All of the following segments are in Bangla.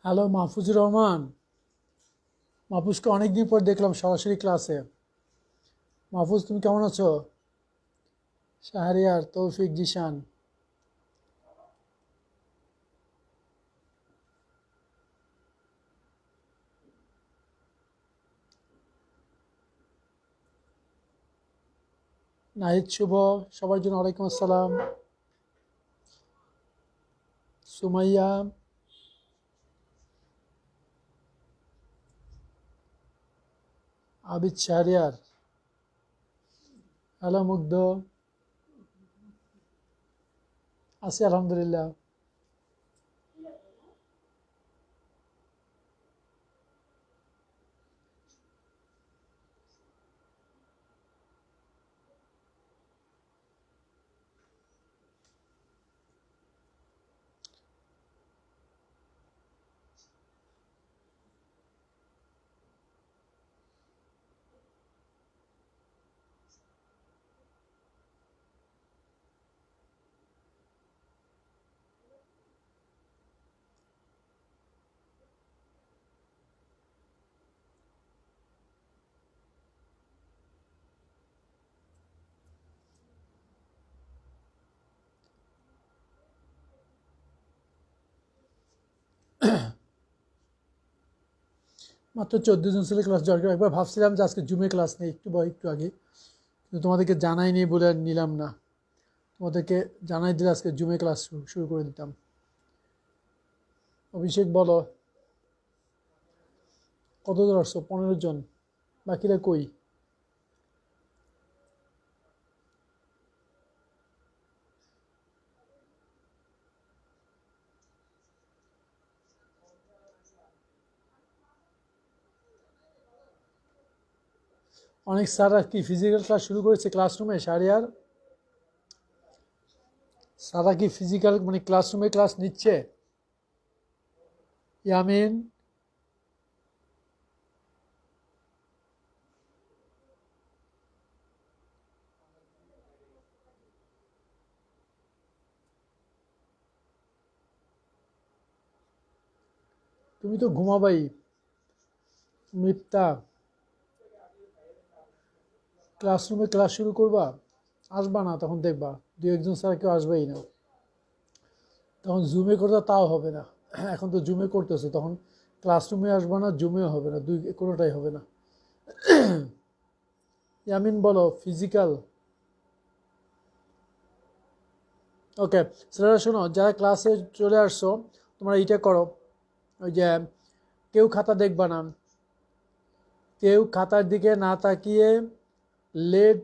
হ্যালো মাহফুজুর রহমান। মাহফুজকে অনেকদিন পর দেখলাম সরাসরি ক্লাসে। মাহফুজ, তুমি কেমন আছো? শাহরিয়ার, তৌফিক, জিশান। নাহিদ, শুভ, সবার জন্য ওয়ালাইকুম আসসালাম। সুমাইয়া, আবিদ, শাহরিয়ার। হ্যালো মুগ্ধ। আছি আলহামদুলিল্লাহ। মাত্র 14 জন ছেলে ক্লাস জয়েন করে। একবার ভাবছিলাম যে আজকে জুমে ক্লাস নেই, একটু আগে, কিন্তু তোমাদেরকে জানাইনি বলে আর নিলাম না। তোমাদেরকে জানাই দিলে আজকে জুমে ক্লাস শুরু করে দিতাম। অভিষেক, বলো কত দূর আসছো? 15 জন। বাকিরা কই? অনেক স্যাররা কি ফিজিক্যাল ক্লাস শুরু করেছে ক্লাসরুমে? শাহরিয়ার, স্যাররা কি ফিজিক্যাল মানে ক্লাসরুমে ক্লাস নিচ্ছে? ইয়ামিন, তুমি তো ঘুমাবাই। মিপ্তা, ক্লাসরুমে ক্লাস শুরু করবা? আসবা না তখন দেখবা, দু একজন স্যার কেউ আসবেই না। তখন জুমে করতে তাও হবে না। এখন তো জুমে করতেছে, তখন ক্লাসরুমে আসবা না, জুমেও হবে না, কোনোটাই হবে না। ইয়ামিন, বলো ফিজিক্যাল। ওকে, স্যারেরা শোনো, যারা ক্লাসে চলে আসছো, তোমরা এইটা করো, ওই যে কেউ খাতা দেখবা না, কেউ খাতার দিকে না তাকিয়ে লেড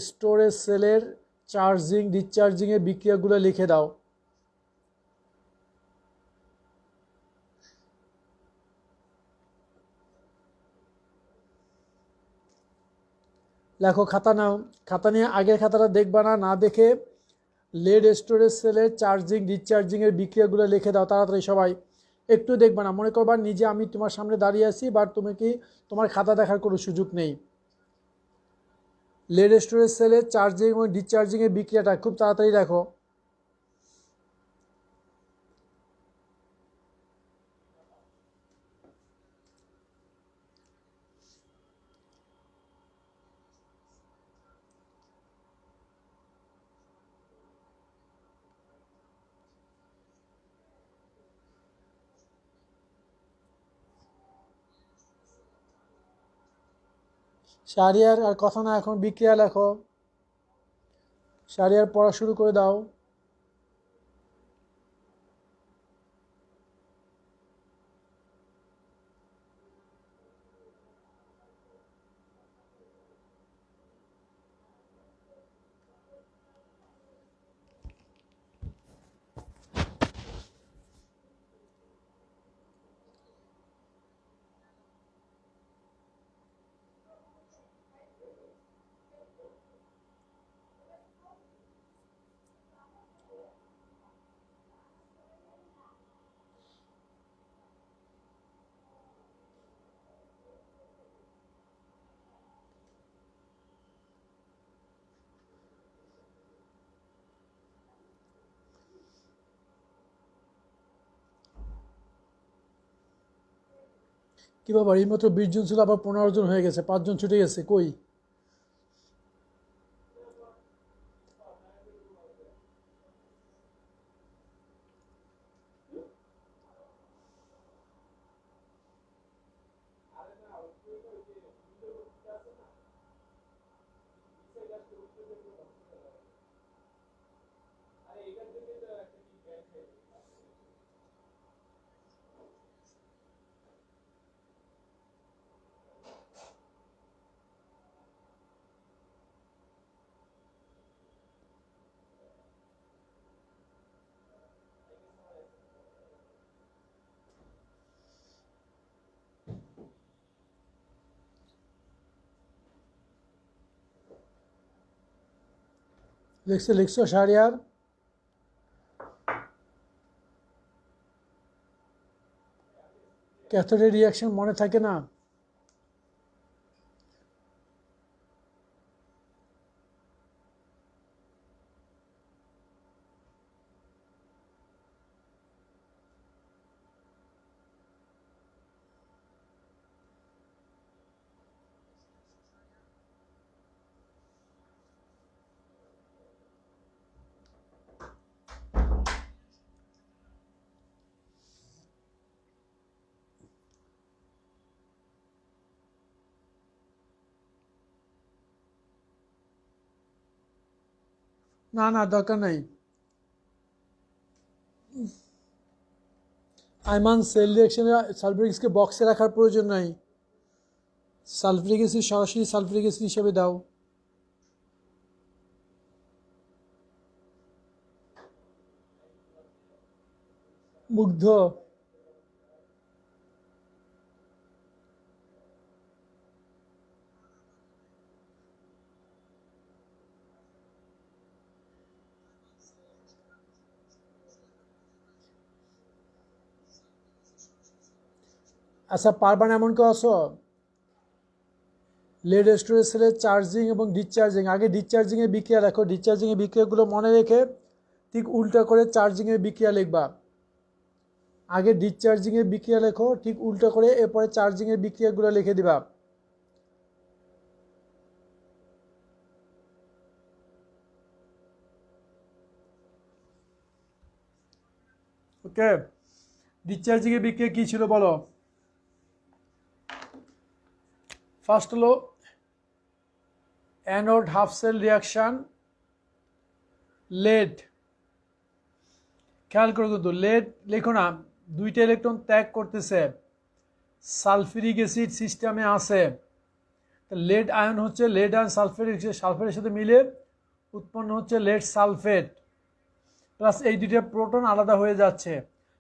স্টোরেজ সেলের চার্জিং ডিসচার্জিংয়ের বিক্রিয়াগুলো লিখে দাও। লেখো, খাতা নাও, খাতা নিয়ে আগের খাতাটা দেখবা না, না দেখে লেড স্টোরেজ সেলের চার্জিং ডিসচার্জিংয়ের বিক্রিয়াগুলো লিখে দাও তাড়াতাড়ি সবাই। একটু দেখবা না, মনে করবা নিজে আমি তোমার সামনে দাঁড়িয়ে আছি, বাট তুমি কি, তোমার খাতা দেখার কোনো সুযোগ নেই। লেড স্টোরেজ সেলের চার্জিং এবং ডিসচার্জিংয়ের বিক্রিয়াটা খুব তাড়াতাড়ি দেখো। শাহরিয়ার, আর কথা না, এখন বিক্রিয়া লেখো। শাহরিয়ার, পড়া শুরু করে দাও। কি ব্যাপার, এইমাত্র 20 জন ছিল, আবার 15 জন হয়ে গেছে, 5 জন ছুটে গেছে কই? লিখছে, লিখছো শাহরিয়ার? ক্যাথোডের রিয়াকশন মনে থাকে না? না না, দরকার নাই। আইমান, সেল রিয়াকশনে সালফিউরিক অ্যাসিডকে বক্সে রাখার প্রয়োজন নাই। সালফিউরিক অ্যাসিড সরাসরি সালফিউরিক অ্যাসিড হিসেবে দাও। মুগ্ধ, আচ্ছা পারবা না এমন কেউ আছো? লেড স্টোরেজ সেলের চার্জিং এবং ডিসচার্জিং, আগে ডিসচার্জিংয়ের বিক্রিয়া লেখো, ডিসচার্জিংয়ের বিক্রিয়াগুলো মনে রেখে ঠিক উল্টা করে চার্জিংয়ের বিক্রিয়া লিখবা। আগে ডিসচার্জিংয়ের বিক্রিয়া লেখো, ঠিক উল্টা করে এরপরে চার্জিংয়ের বিক্রিয়াগুলো লিখে দিবা। ওকে, ডিসচার্জিংয়ের বিক্রিয়া কী ছিল বলো? ফার্স্ট হলো anode half cell reaction, lead, খেয়াল করো কিন্তু লেড লেখো না, 2টা ইলেকট্রন ত্যাগ করতেছে, সালফিউরিক অ্যাসিড সিস্টেমে আছে, লেড আয়ন হচ্ছে লেড আয়ন সালফেটের সাথে মিলে উৎপন্ন হচ্ছে লেড সালফেট, প্লাস এই 2টা প্রোটন আলাদা হয়ে যাচ্ছে,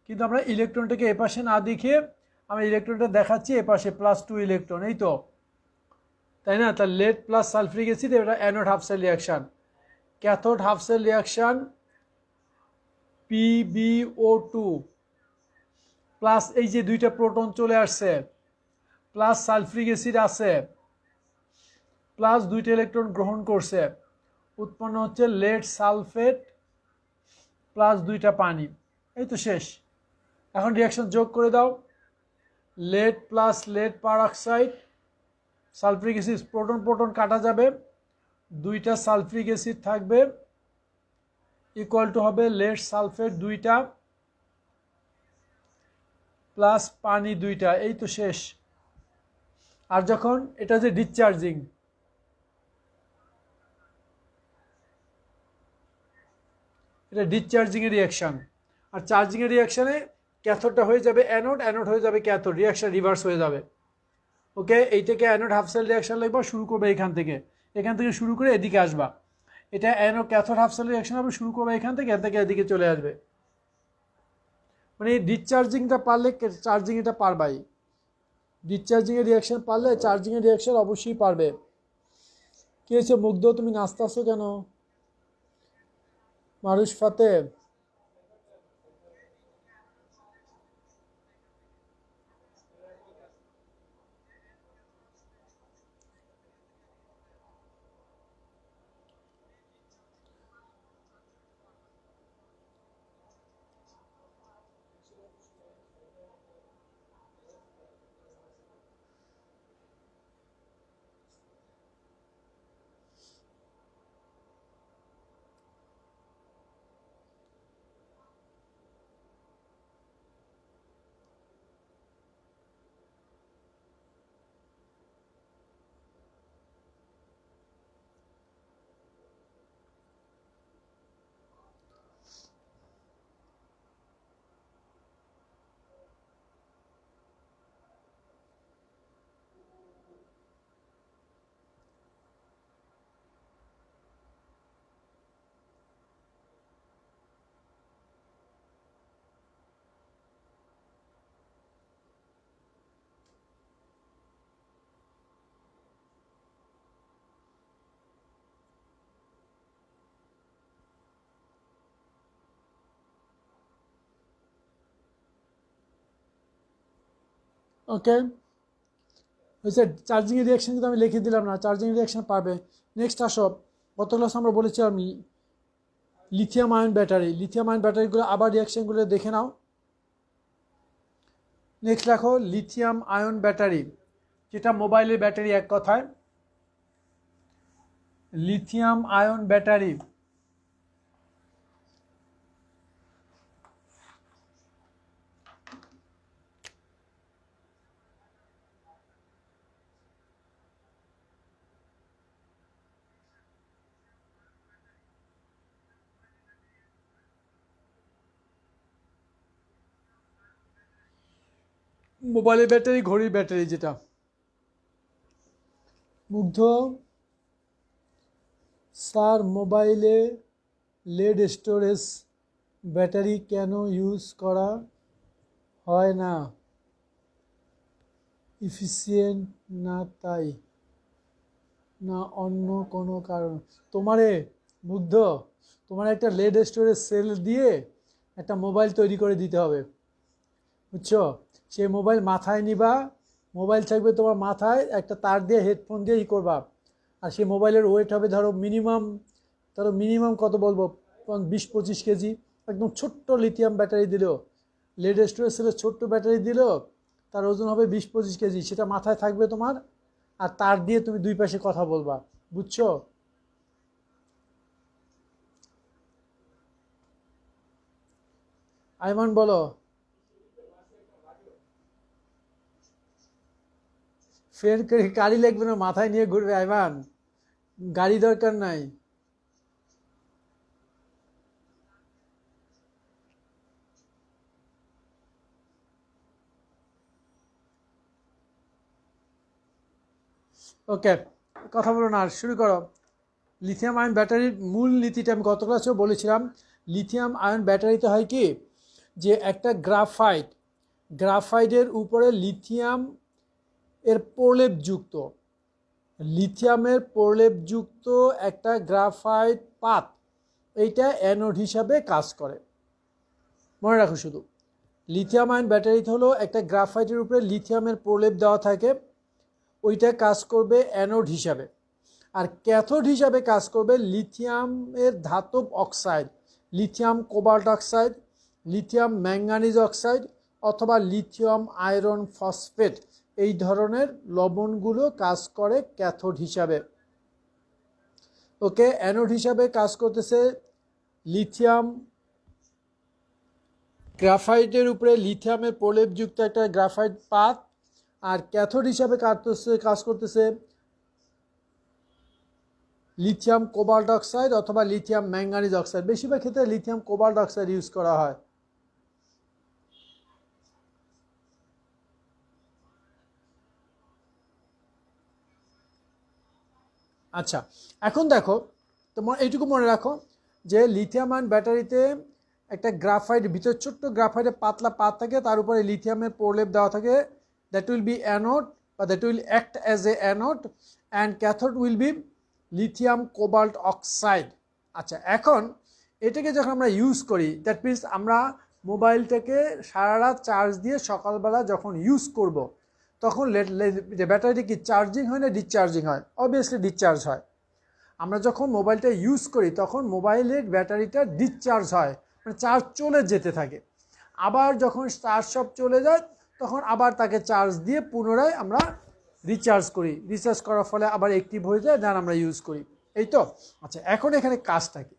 কিন্তু আমরা ইলেকট্রনটাকে এপাশে না দেখিয়ে আমরা ইলেকট্রনটা দেখাচ্ছি এপাশে +2 ইলেকট্রন, এই তো, তাই না? তাহলে লেড প্লাস সালফিউরিক অ্যাসিড, এটা anode half cell reaction. Cathode half cell reaction, PbO2 plus এই যে 2টা প্রোটন চলে আসছে, প্লাস সালফিউরিক অ্যাসিড আছে, প্লাস 2টা ইলেকট্রন গ্রহণ করছে, উৎপন্ন হচ্ছে লেড সালফেট প্লাস 2টা পানি, এই তো শেষ। এখন রিয়াকশন যোগ করে দাও, lead plus lead peroxide, sulphuric acid, proton proton কাটা যাবে, 2টা সালফিউরিক অ্যাসিড থাকবে, ইকুয়াল টু হবে লেড সালফেট 2টা প্লাস পানি 2টা, এই তো শেষ। আর যখন এটা যে ডিসচার্জিং, এটা ডিসচার্জিংয়ের রিয়াকশান, আর চার্জিংয়ের রিয়াকশানে ক্যাথোডটা হয়ে যাবে অ্যানোড, অ্যানোড হয়ে যাবে ক্যাথোড, রিয়াকশান রিভার্স হয়ে যাবে। ওকে, এইটাকে অ্যানোড হাফ সেল রিয়াকশান লিখবা, শুরু করবে এখান থেকে শুরু করে এদিকে আসবা, এটা anode cathode half cell reaction হবে, শুরু করবে এখান থেকে এদিকে চলে আসবে, মানে ডিসচার্জিংটা পারলে চার্জিং এটা পারবাই, ডিসচার্জিংয়ের রিয়াকশান পারলে চার্জিংয়ের রিয়াকশান অবশ্যই পারবে। কী হয়েছে মুগ্ধ, তুমি নাচতে আসো কেন? মারুশ ফাতে, ওকে, হয়েছে। চার্জিং রিয়াকশন কিন্তু আমি লিখে দিলাম না, চার্জিং রিয়াকশন পাবে। নেক্সট আসো, গত ক্লাস আমরা বলেছিলাম lithium ion battery, lithium ion ব্যাটারিগুলো আবার রিয়াকশনগুলো দেখে নাও। নেক্সট লেখো লিথিয়াম আয়ন ব্যাটারি, যেটা মোবাইলের ব্যাটারি এক কথায়। লিথিয়াম আয়ন ব্যাটারি, মোবাইলের ব্যাটারি, ঘড়ির ব্যাটারি যেটা। মুগ্ধ স্যার, মোবাইলে লেড স্টোরেজ ব্যাটারি কেন ইউজ করা হয় না? ইফিসিয়েন্ট না তাই, না অন্য কোনো কারণ? তোমারে মুগ্ধ, তোমার একটা লেড স্টোরেজ সেল দিয়ে একটা মোবাইল তৈরি করে দিতে হবে, বুঝছো? সেই মোবাইল মাথায় নিবা, মোবাইল থাকবে তোমার মাথায়, একটা তার দিয়ে হেডফোন দিয়ে করবা। আর সেই মোবাইলের ওয়েট হবে ধরো মিনিমাম কত বলবো, 20-25 কেজি। একদম ছোট্ট লিথিয়াম ব্যাটারি দিল, লেড স্টোরেজ সেলের ছোট্ট ব্যাটারি দিল, তার ওজন হবে 20-25 কেজি। সেটা মাথায় থাকবে তোমার, আর তার দিয়ে তুমি দুই পাশে কথা বলবা, বুঝছো? আইমান বলো। ফ্রেন্ড গাড়ি লাগবে না, মাথায় নিয়ে ঘুরবে আইমান, গাড়ি দরকার নাই। ওকে, কথা বলো না, আর শুরু করো। লিথিয়াম আয়ন ব্যাটারির মূল নীতিটা আমি গত ক্লাসেও বলেছিলাম। লিথিয়াম আয়ন ব্যাটারিতে হয় কি, যে একটা গ্রাফাইটের উপরে লিথিয়াম এর প্রলেপযুক্ত, লিথিয়ামের প্রলেপযুক্ত একটা গ্রাফাইট পাত, এইটা অ্যানোড হিসাবে কাজ করে। মনে রাখো শুধু, লিথিয়াম আয়ন ব্যাটারিতে হলো একটা গ্রাফাইটের উপরে লিথিয়ামের প্রলেপ দেওয়া থাকে, ওইটা কাজ করবে অ্যানোড হিসাবে। আর ক্যাথোড হিসাবে কাজ করবে লিথিয়ামের ধাতব oxide, lithium cobalt oxide, lithium manganese oxide, অথবা লিথিয়াম আয়রন ফসফেট, এই ধরনের লবণগুলো কাজ করে ক্যাথোড হিসাবে। ওকে, অ্যানোড হিসাবে কাজ করতেছে লিথিয়াম, গ্রাফাইটের উপরে লিথিয়ামের প্রলেপযুক্ত একটা গ্রাফাইট পাত। আর ক্যাথোড হিসাবে কাজ করতেছে লিথিয়াম কোবাল্ট অক্সাইড অথবা লিথিয়াম ম্যাঙ্গানিজ অক্সাইড। বেশিরভাগ ক্ষেত্রে লিথিয়াম কোবাল্ট অক্সাইড ইউজ করা হয়। আচ্ছা, এখন দেখো, তোমার এইটুকু মনে রাখো যে লিথিয়াম আয়ন ব্যাটারিতে একটা গ্রাফাইট, ভিতরে ছোট্ট গ্রাফাইটের পাতলা পাত থাকে, তার উপরে লিথিয়ামের প্রলেপ দেওয়া থাকে। দ্যাট উইল বি অ্যানোড, বা that will act as a anode, and cathode will be lithium cobalt oxide. আচ্ছা, এখন এটাকে যখন আমরা ইউজ করি, দ্যাট মিনস আমরা মোবাইলটাকে সারা রাত চার্জ দিয়ে সকালবেলা যখন ইউজ করব, তখন ব্যাটারিটি কি চার্জিং হয় না ডিসচার্জিং হয়? অবভিয়াসলি ডিসচার্জ হয়। আমরা যখন মোবাইলটা ইউজ করি তখন মোবাইলের ব্যাটারিটা ডিসচার্জ হয়, মানে চার্জ চলে যেতে থাকে। আবার যখন চার্জ সব চলে যায় তখন আবার তাকে চার্জ দিয়ে পুনরায় আমরা রিচার্জ করি, রিচার্জ করার ফলে আবার অ্যাক্টিভ হয়ে যায়, দেন আমরা ইউজ করি, এই তো। আচ্ছা, এখন এখানে কাজটা কি?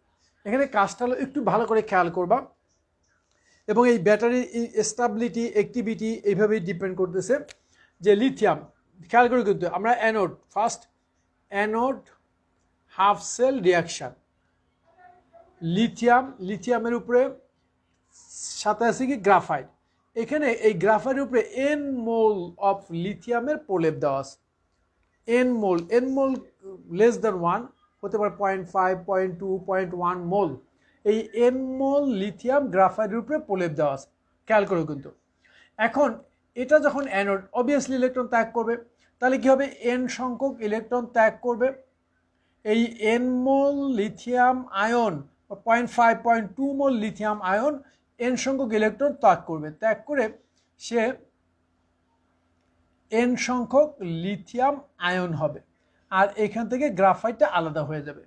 এখানে কাজটা হলো, একটু ভালো করে খেয়াল করবা, এবং এই ব্যাটারির স্টেবিলিটি, অ্যাক্টিভিটি এইভাবেই ডিপেন্ড করতেছে যে লিথিয়াম, খেয়াল করে কিন্তু আমরা anode, first anode half cell reaction, লিথিয়ামের উপরে সাথে আছে কি গ্রাফাইট। এখানে এই গ্রাফাইটের উপরে এন মোল অফ লিথিয়ামের প্রলেপ দেওয়া আছে। এন মোল লেস দ্যান 1, হতে পারে 0.5, 0.2, 0.1 মোল। এই এন মোল লিথিয়াম গ্রাফাইটের উপরে প্রলেপ দেওয়া আছে, খেয়াল করো কিন্তু। এখন এটা যখন অ্যানোড, অবভিয়াসলি ইলেকট্রন ত্যাগ করবে, তাহলে কি হবে? এন সংখ্যক ইলেকট্রন ত্যাগ করবে। এই এন মোল লিথিয়াম আয়ন, 0.5, 0.2 মোল লিথিয়াম আয়ন এন সংখ্যক ইলেকট্রন ত্যাগ করবে, ত্যাগ করে সে এন সংখ্যক লিথিয়াম আয়ন হবে, আর এখান থেকে গ্রাফাইটটা আলাদা হয়ে যাবে,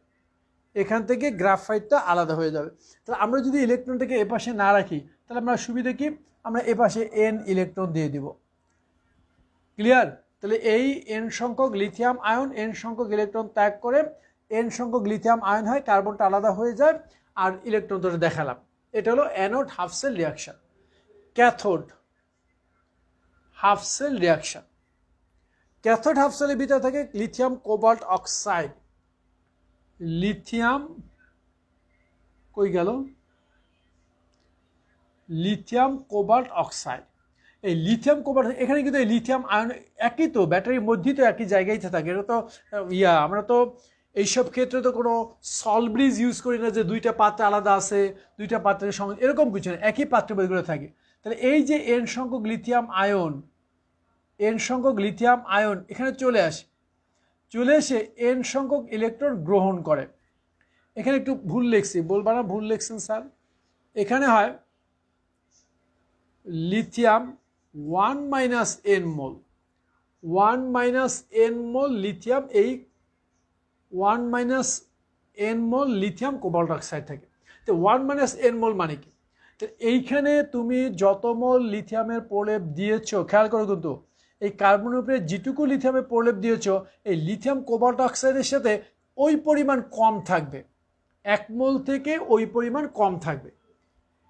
এখান থেকে গ্রাফাইটটা আলাদা হয়ে যাবে। তাহলে আমরা যদি ইলেকট্রনটাকে এপাশে না রাখি তাহলে আমরা সুবিধা কি, আমরা এপাশে এন ইলেকট্রন দিয়ে দিব। ক্লিয়ার? তাহলে এই এন সংখ্যক লিথিয়াম আয়ন এন সংখ্যক ইলেকট্রন ত্যাগ করে এন সংখ্যক লিথিয়াম আয়ন হয়, কার্বনটা আলাদা হয়ে যায়, আর ইলেকট্রন ধরে দেখালাম। এটা হলো anode half cell reaction. Cathode half cell reaction. Cathode half সেলের ভিতরে থাকে লিথিয়াম কোবাল্ট অক্সাইড। লিথিয়াম কই গেল, লিথিয়াম কোবাল্ট অক্সাইড। এই লিথিয়াম কোবাল্ট, এখানে কিন্তু এই লিথিয়াম আয়ন একই তো, ব্যাটারির মধ্যেই তো একই জায়গায় থাকে। এটা তো আমরা তো এইসব ক্ষেত্রে তো কোনো সলব্রিজ ইউজ করি না যে দুইটা পাত্র আলাদা আছে, দুইটা পাত্রের সঙ্গে, এরকম কিছু না, একই পাত্রে বইগুলো থাকে। তাহলে এই যে এন সংখ্যক লিথিয়াম আয়ন, এন সংখ্যক লিথিয়াম আয়ন এখানে চলে আসে, চলে এসে এন সংখ্যক ইলেকট্রন গ্রহণ করে। এখানে একটু ভুল লিখছি, বলবা না ভুল লিখছেন স্যার? এখানে হয় লিথিয়াম 1 মাইনাস এন মোল, 1 মাইনাস এন মোল লিথিয়াম, এই 1 মাইনাস এন মোল লিথিয়াম কোবাল্ট অক্সাইড থাকে। তো 1 মাইনাস এন মোল মানে কি? তো এইখানে তুমি যত মোল লিথিয়ামের প্রলেপ দিয়েছো, খেয়াল করো কিন্তু এই কার্বনের উপরে যেটুকু লিথিয়ামের প্রলেপ দিয়েছো, এই লিথিয়াম কোবাল্ট অক্সাইডের সাথে ওই পরিমাণ কম থাকবে, 1 মোল থেকে ওই পরিমাণ কম থাকবে।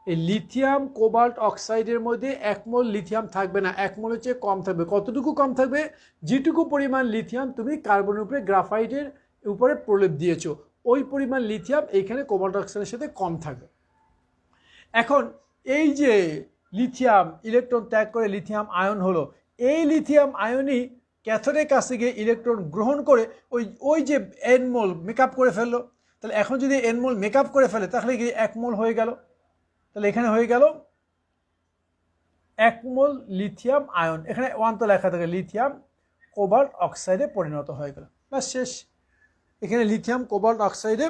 এই লিথিয়াম কোবাল্ট অক্সাইডের মধ্যে 1 মোল লিথিয়াম থাকবে না, 1 মোলের চেয়ে কম থাকবে। কতটুকু কম থাকবে? যেটুকু পরিমাণ লিথিয়াম তুমি কার্বনের উপরে গ্রাফাইটের উপরে প্রলেপ দিয়েছো, ওই পরিমাণ লিথিয়াম এইখানে কোবাল্ট অক্সাইডের সাথে কম থাকবে। এখন এই যে লিথিয়াম ইলেকট্রন ত্যাগ করে লিথিয়াম আয়ন হলো, এই লিথিয়াম আয়নই ক্যাথোডের কাছে গিয়ে ইলেকট্রন গ্রহণ করে ওই যে এন মোল মেকআপ করে ফেললো। তাহলে এখন যদি এন মোল মেকআপ করে ফেলে তাহলে কি 1 মোল হয়ে গেল। তাহলে এখানে হয়ে গেল 1 মোল লিথিয়াম আয়ন, এখানে 1 তো লেখা থাকে, লিথিয়াম কোবাল্ট অক্সাইডে পরিণত হয়ে গেল, ব্যাস শেষ। এখানে লিথিয়াম কোবাল্ট অক্সাইডে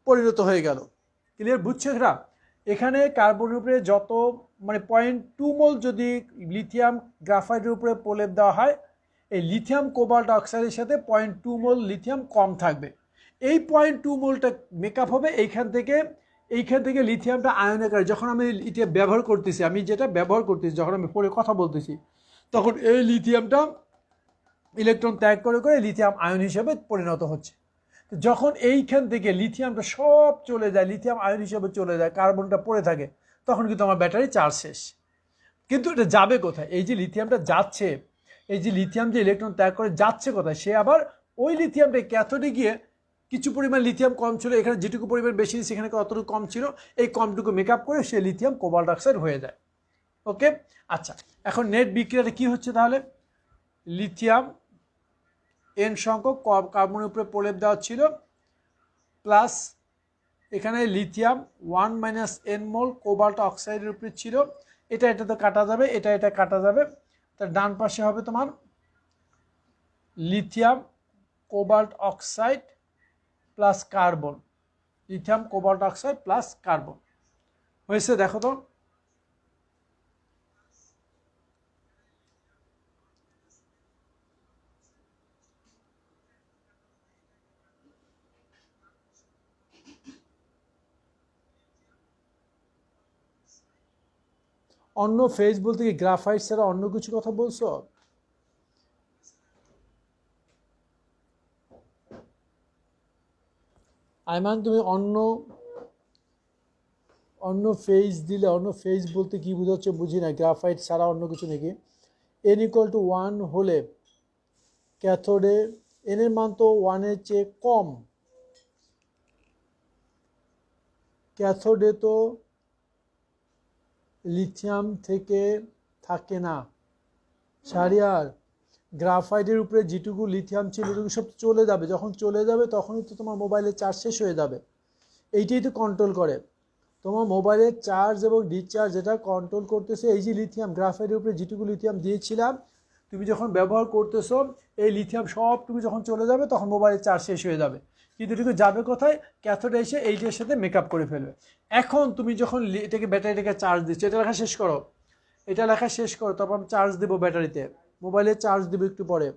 পরিণত হয়ে গেল। ক্লিয়ার? বুঝছো এটা? এখানে কার্বনের উপরে যত মানে 0.2 মোল যদি লিথিয়াম গ্রাফাইটের উপরে প্রলেপ দেওয়া হয়, এই লিথিয়াম কোবাল্ট অক্সাইডের সাথে 0.2 মোল লিথিয়াম কম থাকবে। এই 0.2 মোলটা মেকআপ হবে এইখান থেকে লিথিয়ামটা আয়ন আকারে, যখন আমি এটা ব্যবহার করতেছি, আমি যেটা ব্যবহার করতেছি, যখন আমি পরে কথা বলতেছি, তখন এই লিথিয়ামটা ইলেকট্রন ত্যাগ করে করে লিথিয়াম আয়ন হিসেবে পরিণত হচ্ছে। যখন এইখান থেকে লিথিয়ামটা সব চলে যায়, লিথিয়াম আয়ন হিসেবে চলে যায়, কার্বনটা পড়ে থাকে, তখন কিন্তু আমার ব্যাটারি চার্জ শেষ। কিন্তু এটা যাবে কোথায়? এই যে লিথিয়ামটা যাচ্ছে, এই যে লিথিয়াম যে ইলেকট্রন ত্যাগ করে যাচ্ছে কোথায়, সে আবার ওই লিথিয়ামটা ক্যাথোডে গিয়ে কিছু পরিমাণ লিথিয়াম কম ছিল, এখানে যেটুকু পরিমাণ বেশি সেখানে অতটুকু কম ছিল, এই কমটুকু মেকআপ করে সে লিথিয়াম কোবাল্ট অক্সাইড হয়ে যায়। ওকে, আচ্ছা, এখন নেট বিক্রিয়াটা কি হচ্ছে তাহলে? লিথিয়াম এন সংখ্যক কার্বনের উপরে প্রলেপ দেওয়া ছিল, প্লাস এখানে লিথিয়াম 1 মাইনাস এন মোল কোবাল্ট অক্সাইডের উপরে ছিল, এটা তো কাটা যাবে, এটা কাটা যাবে। তার ডান পাশে হবে তোমার lithium cobalt oxide plus carbon, lithium cobalt oxide plus carbon হয়েছে। দেখো তো, অন্য ফেজ বলতে কি গ্রাফাইট ছাড়া অন্য কিছু কথা বলছো? আইমান, তুমি অন্য ফেজ দিলে, অন্য ফেজ বলতে কি বোঝাচ্ছে বুঝি না, গ্রাফাইট ছাড়া অন্য কিছু নাকি? n = 1 হলে ক্যাথোডে n এর মান তো 1 এর চেয়ে কম, ক্যাথোডে তো লিথিয়াম থেকে থাকে না। শাহরিয়ার, গ্রাফাইটের উপরে যেটুকু লিথিয়াম ছিল ওটুকু সব চলে যাবে, যখন চলে যাবে তখনই তো তোমার মোবাইলের চার্জ শেষ হয়ে যাবে। এইটাই তো কন্ট্রোল করে তোমার মোবাইলের চার্জ এবং ডিসচার্জ, যেটা কন্ট্রোল করতেছে এই যে লিথিয়াম। গ্রাফাইটের উপরে যেটুকু লিথিয়াম দিয়েছিলাম, তুমি যখন ব্যবহার করতেছো, এই লিথিয়াম সবটুকু যখন চলে যাবে তখন মোবাইলের চার্জ শেষ হয়ে যাবে। কিন্তু এটুকু যাবে কোথায়? ক্যাথোডে এসে এইটার সাথে মেকআপ করে ফেলবে। এখন তুমি যখন এটাকে ব্যাটারিটাকে চার্জ দিচ্ছ, এটা লেখা শেষ করো, তারপর আমি চার্জ দেবো ব্যাটারিতে। মোবাইলে চার্জ দেবে একটু পরে।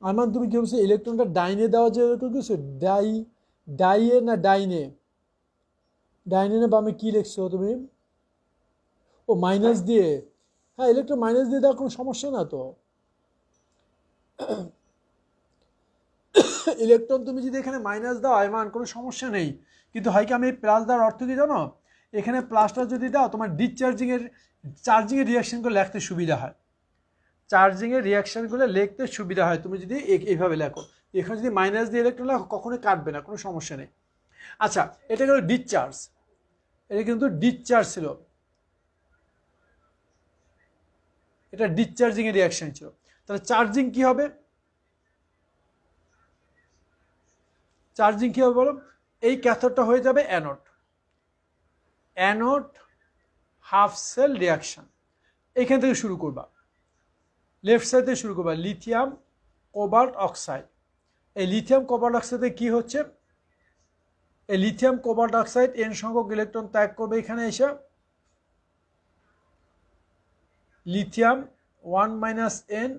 আমার তুমি কি বলছো ইলেকট্রনটা ডাইনে দেওয়া যে এরকম কিছু ডাইয়ে না ডাইনে? ডাইনে না বামে কি লিখছো তুমি? ও মাইনাস দিয়ে। হ্যাঁ, ইলেকট্রন মাইনাস দিয়ে দেওয়ার কোনো সমস্যা না তো। ইলেকট্রন তুমি যদি এখানে মাইনাস দাও আয়মান কোনো সমস্যা নেই, কিন্তু হয় কি আমি প্লাস দেওয়ার অর্থ কি জানো? এখানে প্লাসটা যদি দাও তোমার চার্জিংয়ের রিয়াকশনগুলো লিখতে সুবিধা হয়। চার্জিংয়ের রিয়াকশনগুলো লিখতে সুবিধা হয় তুমি যদি এইভাবে লেখো। এখানে যদি মাইনাস দিয়ে ইলেকট্রন লেখো কখনোই কাটবে না, কোনো সমস্যা নেই। আচ্ছা, এটা গেল ডিসচার্জ। এটা কিন্তু ডিসচার্জ ছিল, এটা ডিসচার্জিংয়ের রিয়াকশন ছিল। তাহলে চার্জিং কি হবে? চার্জিং কি হবে বলো? এই ক্যাথোডটা হয়ে যাবে anode. Anode half cell reaction এখান থেকে শুরু করবা, লেফট সাইড থেকে শুরু করবা। Lithium cobalt oxide. এই লিথিয়াম কোবাল্ট অক্সাইডে কি হচ্ছে? এই লিথিয়াম কোবাল্ট অক্সাইড এন সংখ্যক ইলেকট্রন ত্যাগ করবে এখানে এসে। Lithium 1 - n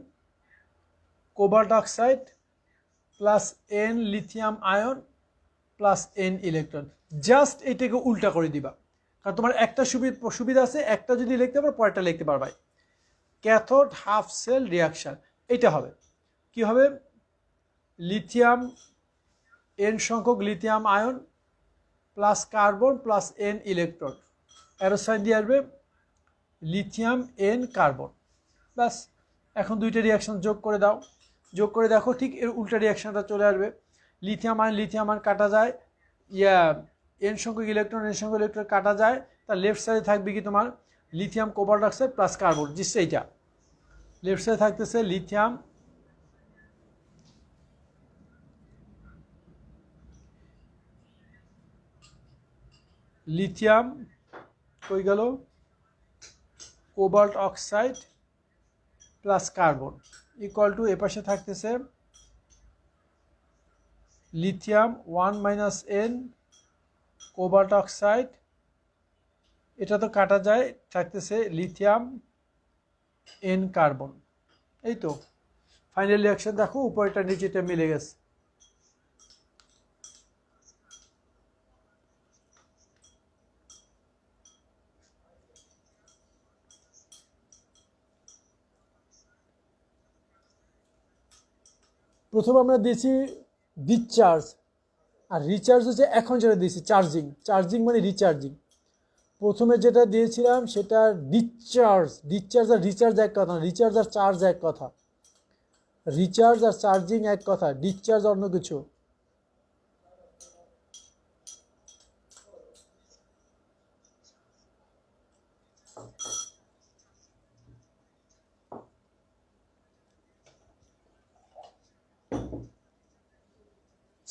cobalt oxide plus n lithium ion plus n electron. Just এটাকে উল্টা করে দিবা, কারণ তোমার একটা সুবিধা আছে, একটা যদি লিখতে পারো পরেরটা লিখতে পারবা। ক্যাথোড হাফ সেল রিয়াকশন এটা হবে কি হবে? লিথিয়াম n সংখ্যক lithium ion plus carbon plus n electron, arrow sign দিয়ে আসবে লিথিয়াম n কার্বন। ব্যাস, এখন দুইটা রিয়াকশন যোগ করে দাও, যোগ করে দেখো ঠিক এর উল্টা রিয়াকশনটা চলে আসবে। লিথিয়াম আয়ন কাটা যায়, এন সংখ্যক ইলেকট্রন কাটা যায়, তার লেফট সাইডে থাকবে কি তোমার lithium cobalt oxide plus carbon, জিনিসটা এইটা। লেফট সাইডে থাকতেছে লিথিয়াম কই গেল cobalt oxide plus carbon equal to এপাশে থাকতেছে লিথিয়াম 1 - n কোবাল্ট অক্সাইড, এটা তো কাটা যায়, থাকতেছে লিথিয়াম n কার্বন। এই তো ফাইনাল রিয়াকশন দেখো, উপরেটা নিচেটা মিলে গেছে। প্রথমে আমরা দিয়েছি ডিসচার্জ, আর রিচার্জ হচ্ছে এখন যেটা দিয়েছি চার্জিং। চার্জিং মানে রিচার্জিং। প্রথমে যেটা দিয়েছিলাম সেটা ডিসচার্জ আর রিচার্জ এক কথা না, রিচার্জ আর চার্জ এক কথা, রিচার্জ আর চার্জিং এক কথা, ডিসচার্জ অন্য কিছু।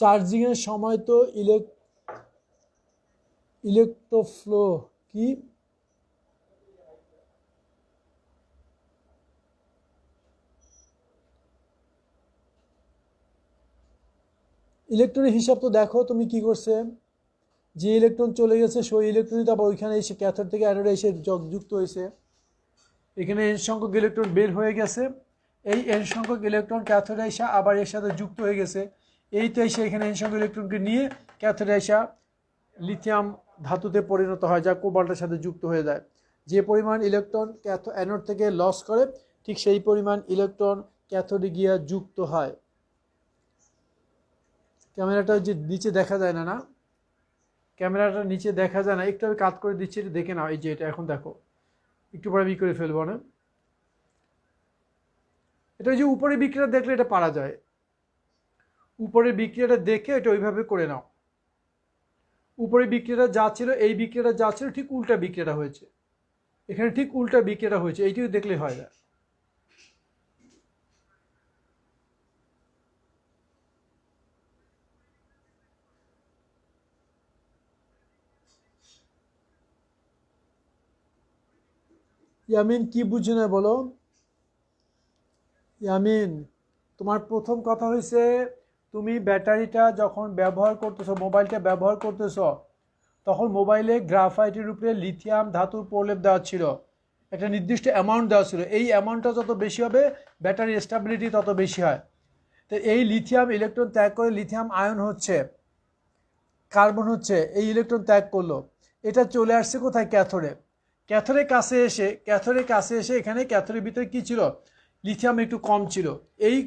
চার্জিং এর সময় তো ইলেকট্রোফ্লো কি ইলেকট্রনের হিসাব তো দেখো তুমি কি করছে, যে ইলেকট্রন চলে গেছে সেই ইলেকট্রনই তো আবার ওইখানে এসে ক্যাথোড থেকে অ্যানোডে এসে যুক্ত হয়েছে। এখানে এন সংখ্যক ইলেকট্রন বের হয়ে গেছে, এই এন সংখ্যক ইলেকট্রন ক্যাথোডে এসে আবার এর সাথে যুক্ত হয়ে গেছে। এই তো এসে এখানে এন সংখ্যক ইলেকট্রনকে নিয়ে ক্যাথোডে এসে লিথিয়াম ধাতুতে পরিণত হয়, যা কোবাল্টের সাথে যুক্ত হয়ে যায়। যে পরিমাণ ইলেকট্রন অ্যানোড থেকে লস করে ঠিক সেই পরিমাণ ইলেকট্রন ক্যাথোডে গিয়ে যুক্ত হয়। ক্যামেরাটা যে নিচে দেখা যায় না, ক্যামেরাটা নিচে দেখা যায় না, একটু আমি কাট করে দিচ্ছি, এটা দেখে নাও। এই যে এটা এখন দেখো, একটু পরে করে ফেলবো না, এটা যে উপরে বিক্রিয়া দেখলে এটা পারা যায়, উপরে বিক্রিয়াটা দেখে এটা ওইভাবে করে নাও। উপরে বিক্রিয়াটা যা ছিল, এই বিক্রিয়াটা যা ছিল ঠিক উল্টা বিক্রিয়াটা হয়েছে, এখানে ঠিক উল্টা বিক্রিয়াটা হয়েছে, এইটিও দেখলে হয় না। ইয়ামিন কি বুঝে না বলো? ইয়ামিন, তোমার প্রথম কথা হয়েছে তুমি ব্যাটারিটা যখন ব্যবহার করতেছো, মোবাইলটা ব্যবহার করতেছো, তখন মোবাইলে গ্রাফাইটের উপরে লিথিয়াম ধাতুর প্রলেপ দেওয়া ছিল, একটা নির্দিষ্ট অ্যামাউন্ট দেওয়া ছিল। এই অ্যামাউন্টটা যত বেশি হবে ব্যাটারি স্টেবিলিটি তত বেশি হয়। তো এই লিথিয়াম ইলেকট্রন ত্যাগ করে লিথিয়াম আয়ন হচ্ছে, কার্বন হচ্ছে, এই ইলেকট্রন ত্যাগ করলো, এটা চলে আসছে কোথায়? ক্যাথোডে। ক্যাথোডের কাছে এসে এখানে ক্যাথোডের ভিতরে কি ছিল? লিথিয়াম একটু কম ছিল। এই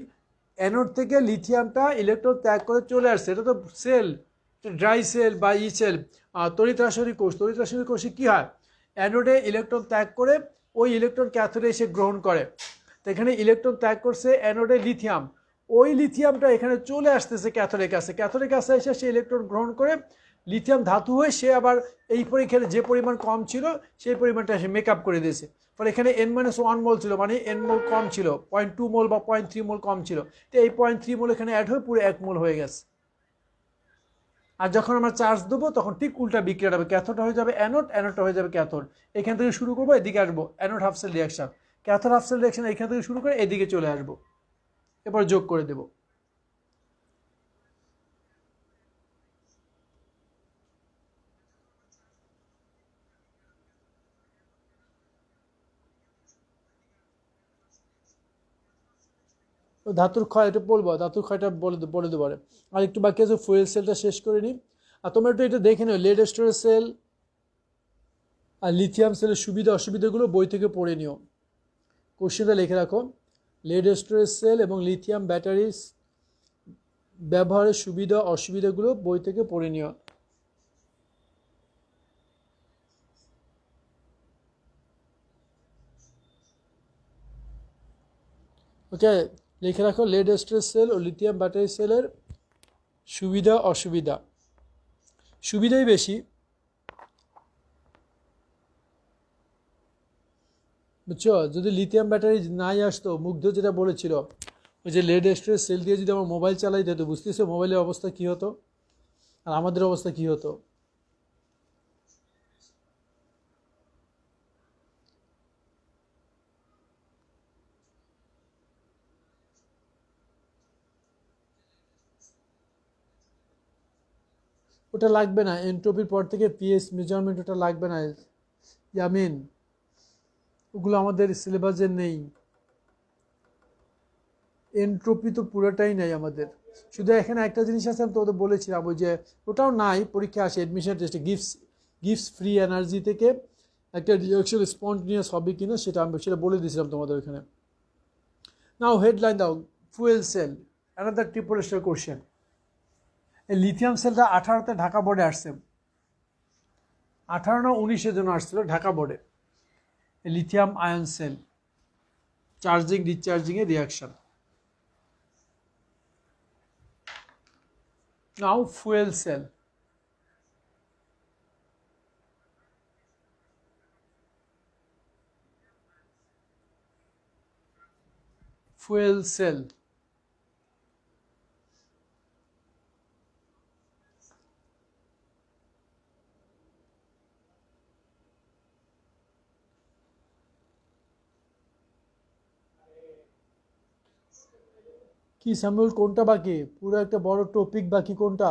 অ্যানোড থেকে লিথিয়ামটা ইলেকট্রন ত্যাগ করে চলে আসছে। এটা তো সেল, ড্রাই সেল বা ই সেল, তড়িৎ রাসায়নিক কোষ। তড়িৎ রাসায়নিক কোষে কী হয়? অ্যানোডে ইলেকট্রন ত্যাগ করে ওই ইলেকট্রন ক্যাথোডে এসে গ্রহণ করে। তো এখানে ইলেকট্রন ত্যাগ করছে অ্যানোডে লিথিয়াম, ওই লিথিয়ামটা এখানে চলে আসতেছে ক্যাথোডের কাছে। ক্যাথোডের কাছে এসে সে ইলেকট্রন গ্রহণ করে লিথিয়াম ধাতু হয়ে সে আবার এই পরীক্ষায় যে পরিমাণ কম ছিল সেই পরিমাণটা সে মেকআপ করে দিয়েছে। ফলে এখানে n-1 মোল ছিল, মানে n মোল কম ছিল, 0.2 মোল বা 0.3 মোল কম ছিল। তো এই 0.3 মোল এখানে অ্যাড হয়ে পুরো 1 মোল হয়ে গেছে। আর যখন আমরা চার্জ দেবো তখন ঠিক উল্টা বিক্রিয়া হবে, ক্যাথোডটা হয়ে যাবে অ্যানোড, অ্যানোডটা হয়ে যাবে ক্যাথোড। এখান থেকে শুরু করবো, এদিকে আসবো, anode half cell reaction, cathode half cell reaction এখান থেকে শুরু করে এদিকে চলে আসবো, এরপর যোগ করে দেবো। ধাতুর ক্ষয়, এটা বলবো, ধাতুর ক্ষয়টা বলে দেবো। আর একটু বাকি আছে, ফুয়েল সেলটা শেষ করে নিই। আর তোমরা একটু এটা দেখে নিও, লেড স্টোরেজ সেল আর লিথিয়াম সেলের সুবিধা অসুবিধাগুলো বই থেকে পড়ে নিও, কোশ্চেনটা লিখে রাখো। লেড স্টোরেজ সেল এবং লিথিয়াম ব্যাটারিজ ব্যবহারের সুবিধা অসুবিধাগুলো বই থেকে পড়ে নিও। ওকে, লিখে রাখো লেড স্টোরেজ সেল ও লিথিয়াম ব্যাটারি সেলের সুবিধা অসুবিধা। সুবিধাই বেশি, বুঝছো? যদি লিথিয়াম ব্যাটারি নাই আসতো, মুগ্ধ যেটা বলেছিল, ওই যে লেড স্টোরেজ সেল দিয়ে যদি আমার মোবাইল চালাইতে হতো, বুঝতেছো মোবাইলের অবস্থা কী হতো আর আমাদের অবস্থা কী হতো। ওটা লাগবে না, এন্ট্রপির পর থেকে পিএইচ মেজারমেন্ট ওটা লাগবে না ইয়ামিন, ওগুলো আমাদের সিলেবাসে নেই। এন্ট্রপি তো পুরোটাই নেই আমাদের, শুধু এখানে একটা জিনিস আছে, আমি তোদের বলেছিলাম ওই যে ওটাও নাই, পরীক্ষা আসে অ্যাডমিশন টেস্টে, গিভস ফ্রি এনার্জি থেকে একটা রিঅ্যাকশন স্পন্টেনিয়াস হবে কিনা সেটা আমি সেটা বলে দিয়েছিলাম তোমাদের ওখানে। নাও হেডলাইন দাও, fuel cell, another triple star question. এই লিথিয়াম সেলটা 18তে ঢাকা বোর্ডে আসছে, 18 না 19-এর জন্য আসছিল ঢাকা বোর্ডে। লিথিয়াম আয়ন সেল, চার্জিং ডিসচার্জিংয়ের reaction. Now fuel cell, fuel cell. কি স্যামুয়েল, কোনটা বাকি? পুরো একটা বড় টপিক বাকি, কোনটা?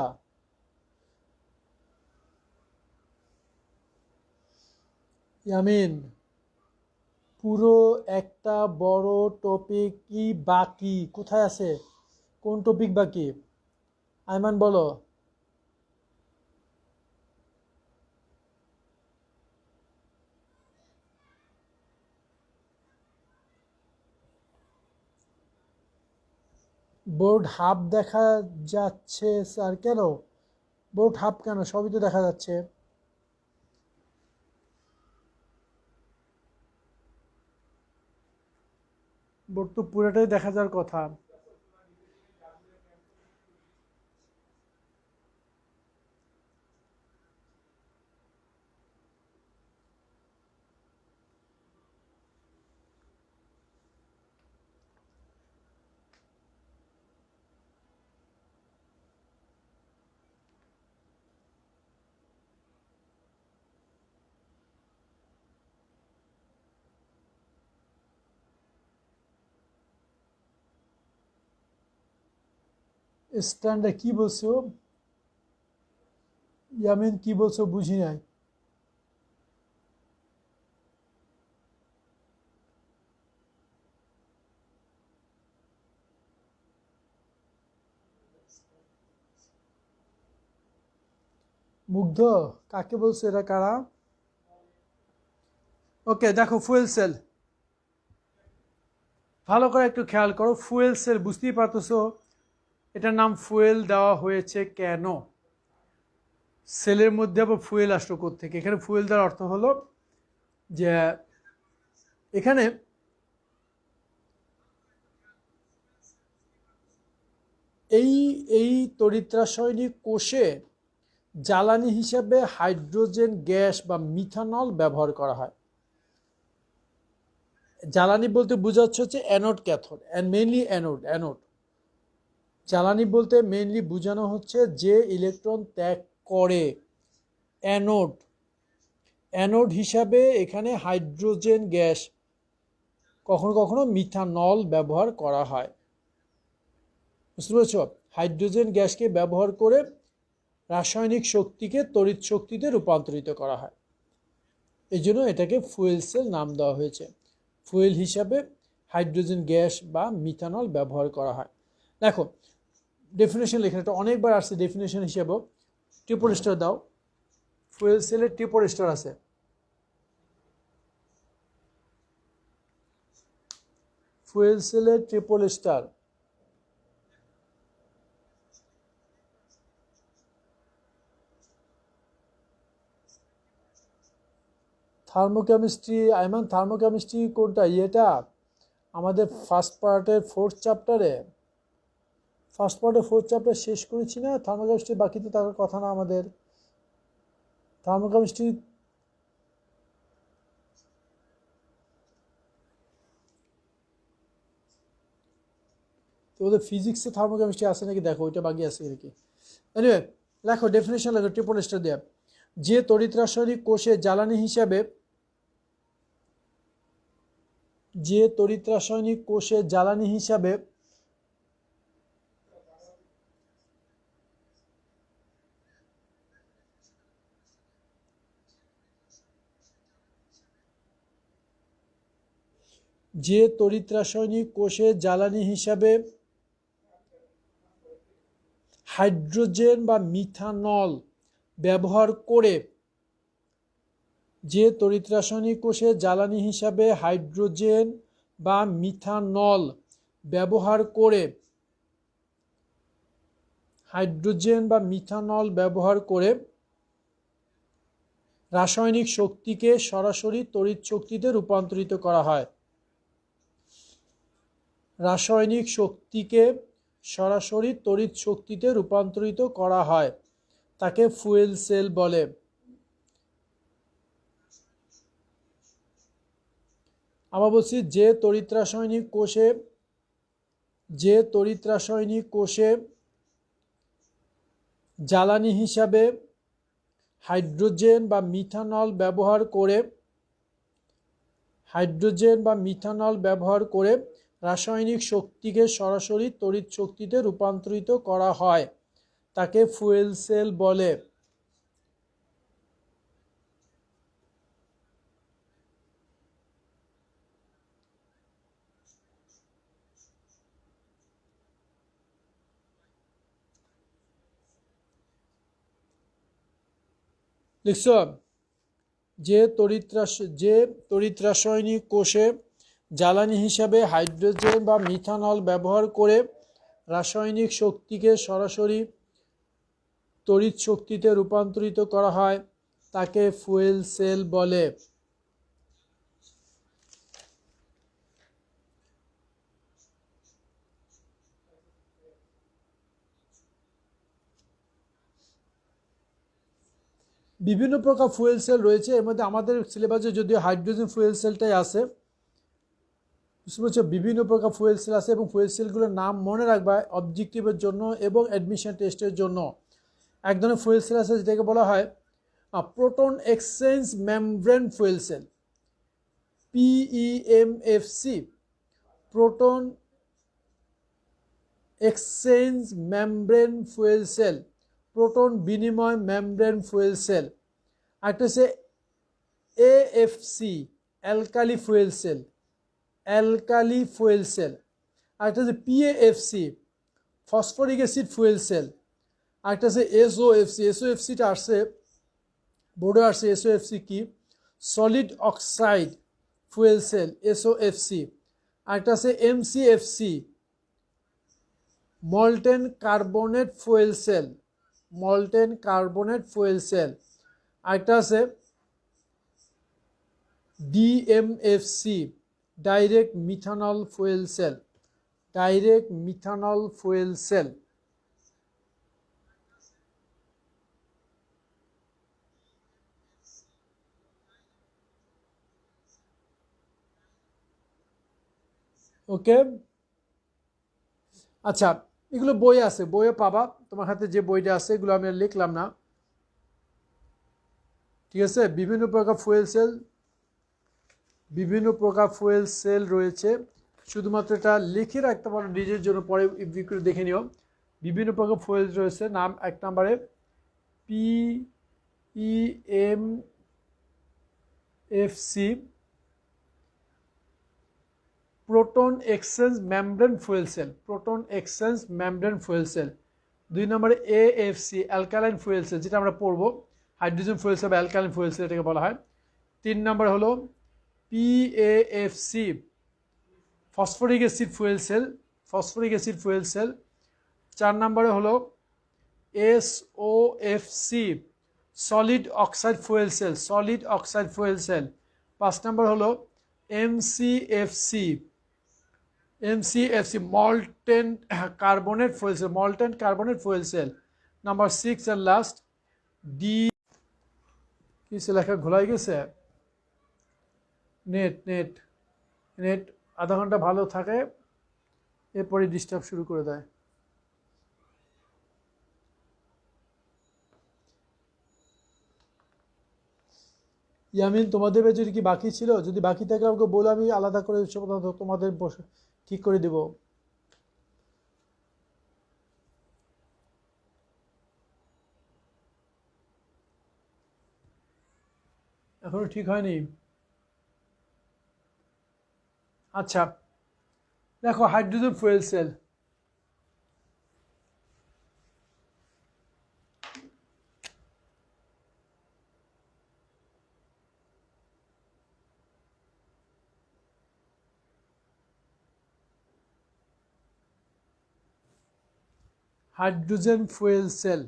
ইয়ামিন, পুরো একটা বড় টপিক কি বাকি? কোথায় আছে? কোন টপিক বাকি? আইমান বলো। বোর্ড হাফ দেখা যাচ্ছে স্যার, কেন? বোর্ড হাফ কেন? সবই তো দেখা যাচ্ছে। বোর্ড তো পুরোটাই দেখা যাওয়ার কথা। স্ট্যান্ডে কি বলছো ইয়ামিন, কি বলছো বুঝি নাই। মুগ্ধ, কাকে বলছো, এরা কারা? ওকে, দেখো ফুয়েল সেল, ভালো করে একটু খেয়াল করো। ফুয়েল সেল, বুঝতেই পারতেছো এটার নাম ফুয়েল দেওয়া হয়েছে কেন? সেলের মধ্যে আবার ফুয়েল আসলো কোত্থেকে? এখানে ফুয়েল দেওয়ার অর্থ হলো যে এখানে এই এই তড়িৎরাসায়নিক কোষে জ্বালানি হিসেবে হাইড্রোজেন গ্যাস বা মিথানল ব্যবহার করা হয়। জ্বালানি বলতে বোঝাচ্ছে হচ্ছে anode cathode, and mainly anode. জ্বালানি বলতে মেইনলি বোঝানো হচ্ছে যে ইলেকট্রন ত্যাগ করে, অ্যানোড। অ্যানোড হিসাবে এখানে হাইড্রোজেন গ্যাস, কখনো কখনো মিথানল ব্যবহার করা হয়। বুঝতে পেরেছ? হাইড্রোজেন গ্যাসকে ব্যবহার করে রাসায়নিক শক্তিকে তড়িৎ শক্তিতে রূপান্তরিত করা হয়। এই জন্য এটাকে ফুয়েল সেল নাম দেওয়া হয়েছে। ফুয়েল হিসাবে হাইড্রোজেন গ্যাস বা মিথানল ব্যবহার করা হয়। দেখো ডেফিনেশন লেখা, এটা অনেকবার আসছে ডেফিনেশন হিসেবেও। ট্রিপল স্টার দাও, ফুয়েল সেলের ট্রিপল স্টার আছে। ফুয়েল সেলের ট্রিপল স্টার, থার্মোকেমিস্ট্রি। আইমান, থার্মোকেমিস্ট্রি কোনটা? ইয়েটা আমাদের ফার্স্ট পার্টের ফোর্থ চ্যাপ্টারে, শেষ করেছি না থার্মোকেমিস্ট্রি? বাকি তো থাকার কথা না আমাদের থার্মোকেমিস্ট্রি। তো ওদের ফিজিক্সে থার্মোকেমিস্ট্রি আছে নাকি দেখো, ওইটা বাকি আছে নাকি। এনিওয়ে, লেখো ডেফিনেশন, লেখো ট্রিপল স্টার দিয়ে। যে তড়িৎ রাসায়নিক কোষে জ্বালানি হিসাবে, যে তড়িৎ রাসায়নিক কোষে জ্বালানি হিসাবে যে তড়িৎ রাসায়নিক কোষে জ্বালানি হিসাবে হাইড্রোজেন বা মিথানল ব্যবহার করে, যে তড়িৎ রাসায়নিক কোষে জ্বালানি হিসাবে হাইড্রোজেন বা মিথানল ব্যবহার করে, হাইড্রোজেন বা মিথানল ব্যবহার করে রাসায়নিক শক্তিকে সরাসরি তড়িৎ শক্তিতে রূপান্তরিত করা হয়। রাসায়নিক শক্তিকে সরাসরি তড়িৎ শক্তিতে রূপান্তরিত করা হয়, তাকে ফুয়েল সেল বলে। আবার বলছি, যে তড়িৎ রাসায়নিক কোষে, যে তড়িৎ রাসায়নিক কোষে জ্বালানি হিসাবে হাইড্রোজেন বা মিথানল ব্যবহার করে, হাইড্রোজেন বা মিথানল ব্যবহার করে রাসায়নিক শক্তিকে সরাসরি তড়িৎ শক্তিতে রূপান্তরিত করা হয়, তাকে ফুয়েল সেল বলে। লিখছ? যে তড়িৎ রাসায়নিক কোষে জ্বালানি হিসাবে হাইড্রোজেন বা মিথানল ব্যবহার করে রাসায়নিক শক্তিকে সরাসরি তড়িৎ শক্তিতে রূপান্তরিত করা হয়, তাকে ফুয়েল সেল বলে। বিভিন্ন প্রকার ফুয়েল সেল রয়েছে, এর মধ্যে আমাদের সিলেবাসে যদিও হাইড্রোজেন ফুয়েল সেলটাই আছে। বুঝতে পারছো? বিভিন্ন প্রকার ফুয়েল সেল আছে এবং ফুয়েল সেলগুলোর নাম মনে রাখবা অবজেক্টিভের জন্য এবং অ্যাডমিশন টেস্টের জন্য। এক ধরনের ফুয়েল সেল আছে যেটাকে বলা হয় proton exchange membrane fuel cell, PEMFC, proton exchange membrane fuel cell, proton বিনিময় মেমব্রেন ফুয়েল সেল। আরেকটা হচ্ছে AFC, alkali fuel cell, alkali fuel cell. আরেকটা হচ্ছে PAFC, phosphoric acid fuel cell. আরেকটা আছে এসওএফসি, এসওএফসিটা আসছে বোর্ডে আসছে, এসওএফসি কি, solid oxide fuel cell, SOFC. আরেকটা আছে MCFC, molten carbonate fuel cell, molten carbonate fuel cell. আরেকটা আছে DMFC, direct methanol fuel cell, direct methanol fuel cell. Okay, আচ্ছা, এগুলো বই আছে, বইয়ে পাবা, তোমার হাতে যে বইটা আছে এগুলো আমি আর লিখলাম না, ঠিক আছে। বিভিন্ন প্রকার ফুয়েল সেল, বিভিন্ন প্রকার ফুয়েল সেল রয়েছে, শুধুমাত্র এটা লিখে রাখতে পারো নিজের জন্য, পরে করে দেখে নিও। বিভিন্ন প্রকার ফুয়েল রয়েছে, নাম এক নম্বরে PEMFC, proton exchange membrane fuel cell, proton exchange membrane fuel cell. দুই নম্বরে এএফসি, অ্যালকালাইন ফুয়েল সেল, যেটা আমরা পড়বো, হাইড্রোজেন ফুয়েল সেল বা অ্যালকালাইন ফুয়েল সেল এটাকে বলা হয়। তিন নম্বর হলো PAFC, phosphoric acid fuel cell, phosphoric acid fuel cell. চার নম্বরে হলো SOFC, solid oxide fuel cell, solid oxide fuel cell. পাঁচ নম্বর হলো MCFC, MCFC, molten carbonate fuel cell, molten carbonate fuel sell. Number 6 and last D, কি লেখা ঘোলাই গেছে, নেট নেট নেট আধা ঘন্টা ভালো থাকে, এরপরে ডিস্টার্ব শুরু করে দেয়। ইয়ামিন, তোমাদের বেজে কি বাকি ছিল? যদি বাকি থাকে আমাকে বলে, আমি আলাদা করে তোমাদের ঠিক করে দেব। এখনো ঠিক হয়নি? আচ্ছা, দেখো hydrogen fuel sell, hydrogen fuel cell.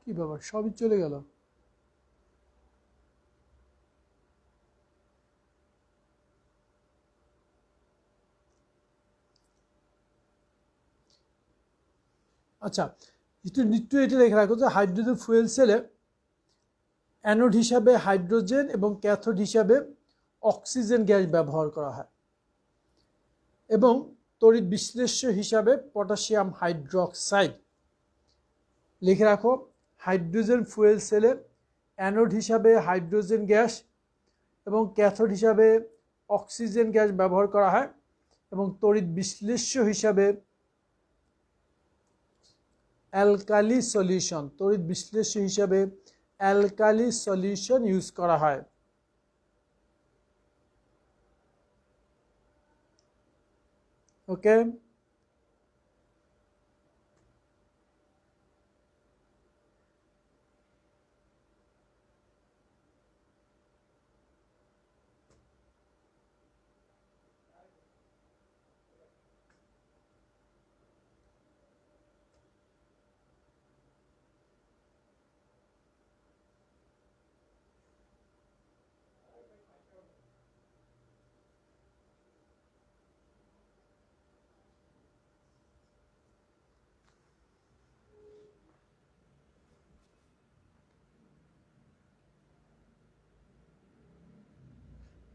কি ব্যাপার, সবই চলে গেল? আচ্ছা, একটু এটা লেখা রাখো যে হাইড্রোজেন ফুয়েল সেলে অ্যানোড হিসাবে হাইড্রোজেন এবং ক্যাথোড হিসাবে অক্সিজেন গ্যাস ব্যবহার করা হয়, এবং তড়িৎ বিশ্লেষ্য হিসাবে পটাশিয়াম হাইড্রোক্সাইড। লিখে রাখো, হাইড্রোজেন ফুয়েল সেলে অ্যানোড হিসাবে হাইড্রোজেন গ্যাস এবং ক্যাথোড হিসাবে অক্সিজেন গ্যাস ব্যবহার করা হয়, এবং তড়িৎ বিশ্লেষ্য হিসাবে অ্যালকালি সলিউশন, তড়িৎ বিশ্লেষ্য হিসাবে অ্যালকালি সলিউশন ইউজ করা হয়। ওকে,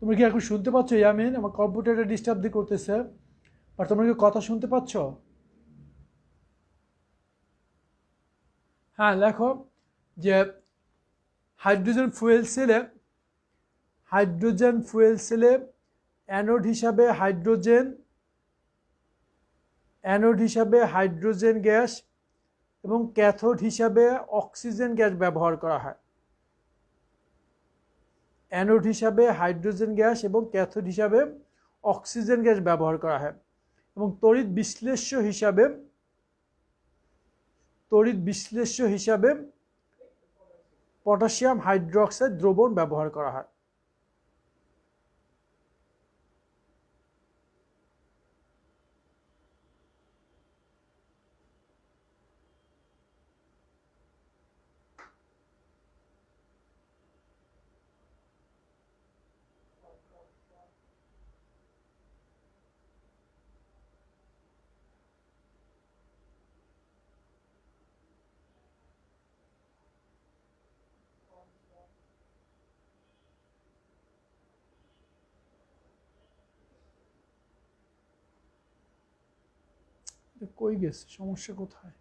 তুমি কি এখন শুনতে পাচ্ছ ইয়ামিন? আমার কম্পিউটারটা ডিস্টার্ব করতেছে, আর তোমরা কি কথা শুনতে পাচ্ছ? হ্যাঁ, লেখো যে হাইড্রোজেন ফুয়েল সেলে অ্যানোড হিসাবে হাইড্রোজেন গ্যাস এবং ক্যাথোড হিসাবে অক্সিজেন গ্যাস ব্যবহার করা হয়। অ্যানোড হিসাবে হাইড্রোজেন গ্যাস এবং ক্যাথোড হিসাবে অক্সিজেন গ্যাস ব্যবহার করা হয় এবং তড়িৎ বিশ্লেষ্য হিসাবে পটাশিয়াম হাইড্রোক্সাইড দ্রবণ ব্যবহার করা হয়। কই গেছে, সমস্যা কোথায়?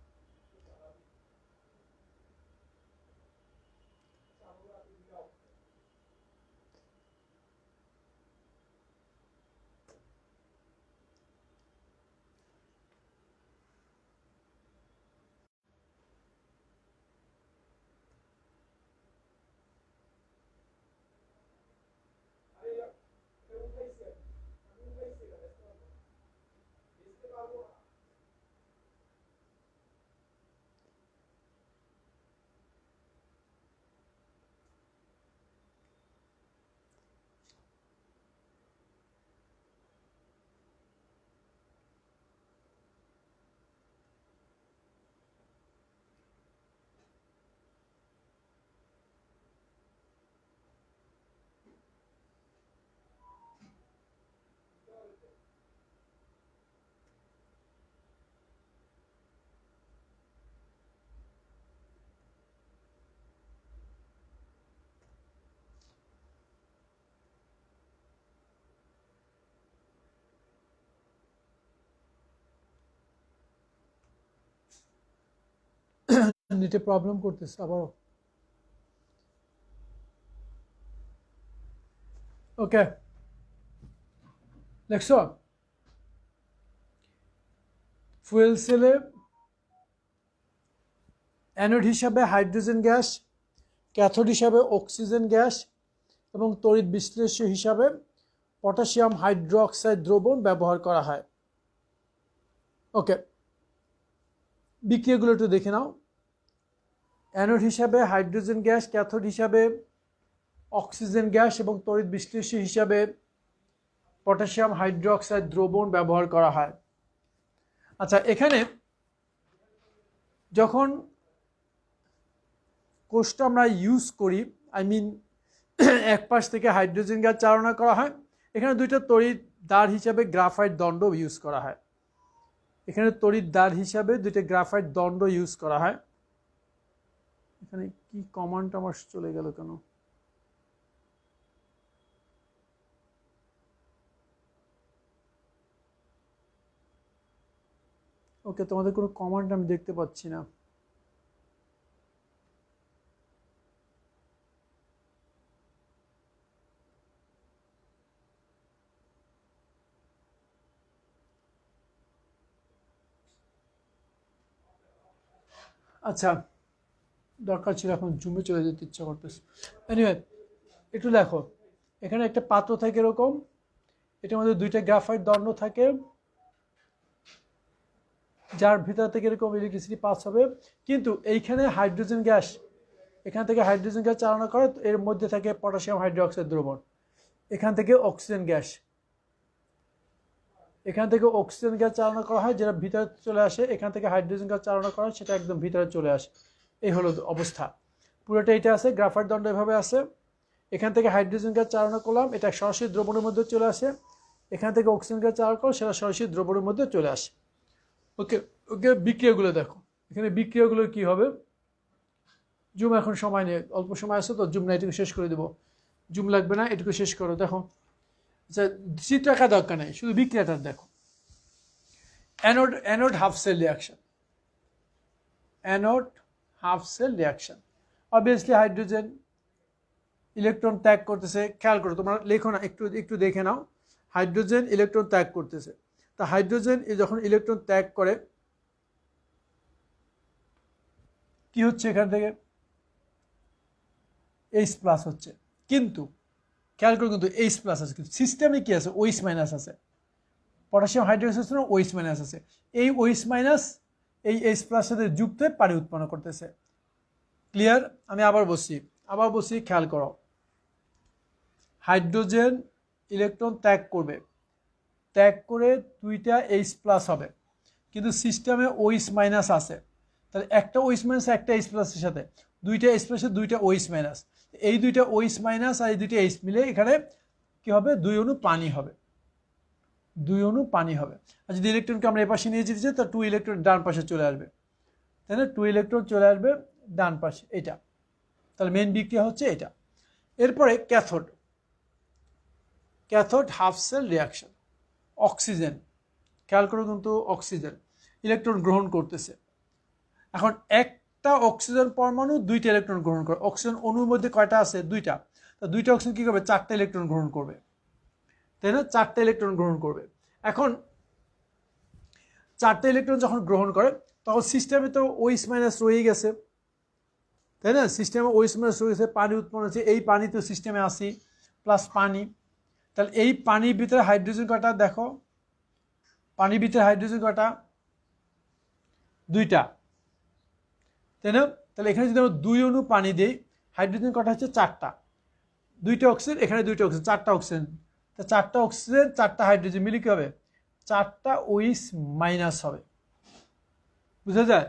নেটে প্রবলেম করতেছে আবারও। ওকে, দেখছো ফুয়েল সেলে অ্যানোড হিসাবে হাইড্রোজেন গ্যাস, ক্যাথোড হিসাবে অক্সিজেন গ্যাস এবং তড়িৎ বিশ্লেষ্য হিসাবে পটাশিয়াম হাইড্রোক্সাইড দ্রবণ ব্যবহার করা হয়। ওকে, বিক্রিয়াগুলো একটু দেখে নাও। অ্যানোড হিসাবে হাইড্রোজেন গ্যাস, ক্যাথোড হিসাবে অক্সিজেন গ্যাস এবং তড়িৎ বিশ্লেষ্য হিসাবে পটাশিয়াম হাইড্রোক্সাইড দ্রবণ ব্যবহার করা হয়। আচ্ছা, এখানে যখন কোষটা আমরা ইউজ করি, এক পাশ থেকে হাইড্রোজেন গ্যাস চালনা করা হয়, এখানে দুইটা তড়িৎ দ্বার হিসাবে গ্রাফাইট দণ্ড ইউজ করা হয়। এখানে তড়িৎ দ্বার হিসাবে দুইটা গ্রাফাইট দণ্ড ইউজ করা হয়। এখানে কি কমান্ড আমার চলে গেল কেন? ওকে, তোমাদের কোনো কমান্ড আমি দেখতে পাচ্ছি না। আচ্ছা, দরকার ছিল, এখন জুমে চলে যেতে ইচ্ছা করতেছে। এনিওয়ে, একটু দেখো, এখানে একটা পাত্র থাকে এরকম, এটার মধ্যে দুইটা গ্রাফাইট দণ্ড থাকে, যার ভিতর থেকে এরকম ইলেকট্রিসিটি পাস হবে। কিন্তু এইখানে হাইড্রোজেন গ্যাস, এখান থেকে হাইড্রোজেন গ্যাস চালনা করে, এর মধ্যে থাকে পটাশিয়াম হাইড্রোক্সাইড দ্রবণ। এখান থেকে অক্সিজেন গ্যাস, এখান থেকে অক্সিজেন গ্যাস চালনা করা হয়, যেটা ভিতরে চলে আসে। এখান থেকে হাইড্রোজেন গ্যাস চালনা করা হয়, সেটা একদম ভিতরে চলে আসে। এই হলো অবস্থা, পুরোটা এটা আছে। গ্রাফাইট দণ্ড এভাবে আছে। এখান থেকে হাইড্রোজেন গ্যাস চালনা করলাম, এটা সরাসরি দ্রবণের মধ্যে চলে আসে। এখান থেকে অক্সিজেন গ্যাস চালনা করলাম, সেটা সরাসরি দ্রবণের মধ্যে চলে আসে। ওকে ওকে, বিক্রিয়াগুলো দেখো। এখানে বিক্রিয়াগুলো কি হবে? জুম এখন সময় নেই, অল্প সময় আছে তো, জুম না, এটুকু শেষ করে দেবো। জুম লাগবে না, এটুকু শেষ করো। দেখো, আচ্ছা, চিত্র আঁকা দরকার নেই, শুধু বিক্রিয়াটা দেখো। Anode half cell reaction, anode half cell reaction. Obviously hydrogen electron ত্যাগ করতেছে, খেয়াল করো, তোমরা লেখো না, একটু একটু দেখে নাও। হাইড্রোজেন ইলেকট্রন ত্যাগ করতেছে, তা হাইড্রোজেন যখন ইলেকট্রন ত্যাগ করে কি হচ্ছে, এখান থেকে H+ হচ্ছে, কিন্তু খেয়াল করো কিন্তু H+ আছে, কিন্তু সিস্টেমে কি আছে, OH- আছে, পটাশিয়াম হাইড্রোক্সাইড OH- আছে, এই OH- এই H+ সাথে যুক্ত হয়ে পানি উৎপন্ন করতেছে। ক্লিয়ার? আমি আবার বসি, খেয়াল করো, হাইড্রোজেন ইলেকট্রন ত্যাগ করবে, ত্যাগ করে 2টা H+ হবে, কিন্তু সিস্টেমে OH- আছে, তাহলে একটা OH- একটা H+ এর সাথে 2টা H+ 2টা OH-, এই 2টা OH- আর এই 2টা H মিলে এখানে কি হবে, 2 অণু পানি হবে, 2 অণু পানি হবে। আর যদি ইলেকট্রনকে আমরা এ পাশে নিয়ে যেতে চাই, তো 2 ইলেকট্রন ডান পাশে চলে আসবে, তাই না? 2 ইলেকট্রন চলে আসবে ডান পাশে, এটা, তাহলে মেইন বিক্রিয়া হচ্ছে এটা। এরপরে cathode half cell reaction, oxygen, খেয়াল করো কিন্তু অক্সিজেন ইলেকট্রন গ্রহণ করতেছে। এখন একটা অক্সিজেন পরমাণু 2টা ইলেকট্রন গ্রহণ করে, অক্সিজেন অণুর মধ্যে কয়টা আছে, 2টা, তো 2টা অক্সিজেন কি করবে, 4টা ইলেকট্রন গ্রহণ করবে, তাই না? 4টা ইলেকট্রন গ্রহণ করবে। এখন 4টা ইলেকট্রন যখন গ্রহণ করে, তখন সিস্টেমে তো OH- রয়ে গেছে, তাই না? সিস্টেমে OH- রয়ে গেছে, পানি উৎপন্ন হচ্ছে, এই পানি তো সিস্টেমে আসি, প্লাস পানি, তাহলে এই পানির ভিতরে হাইড্রোজেন কয়টা দেখো, পানির ভিতরে হাইড্রোজেন কয়টা, 2টা, তাই না? তাহলে এখানে যদি আমরা 2 অণু পানি দিই, হাইড্রোজেন কয়টা হচ্ছে, 4টা, 2টা অক্সিজেন, এখানে 2টা অক্সিজেন, 4টা অক্সিজেন, তা 4টা অক্সিজেন 4টা হাইড্রোজেন মিলে কি হবে, 4টা OH- হবে, বুঝা যায়?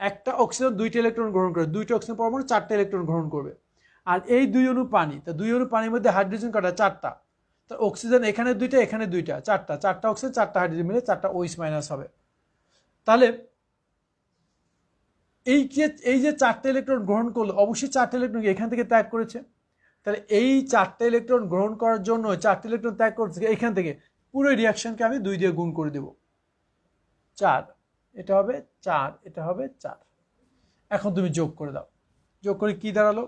একটা অক্সিজেন 2টা ইলেকট্রন গ্রহণ করে, 2টা অক্সিজেন পরমাণু 4টা ইলেকট্রন গ্রহণ করবে, আর এই 2 অণু পানি, তা 2 অণু পানির মধ্যে হাইড্রোজেন কয়টা, 4টা, তো অক্সিজেন এখানে 2টা, এখানে 2টা, 4টা অক্সিজেন 4টা হাইড্রোজেন মিলে 4টা OH- হবে। তাহলে এই যে 4টা ইলেকট্রন গ্রহণ করলো, অবশ্যই 4টা ইলেকট্রন এখান থেকে ত্যাগ করেছে, তাহলে এই 4টা ইলেকট্রন গ্রহণ করার জন্য 4টা ইলেকট্রন ত্যাগ করছে এখান থেকে, পুরো রিয়াকশনকে আমি 2 দিয়ে গুণ করে দেব, 4, এটা হবে 4, এটা হবে 4। এখন তুমি যোগ করে দাও, যোগ করে কি দাঁড়ালো,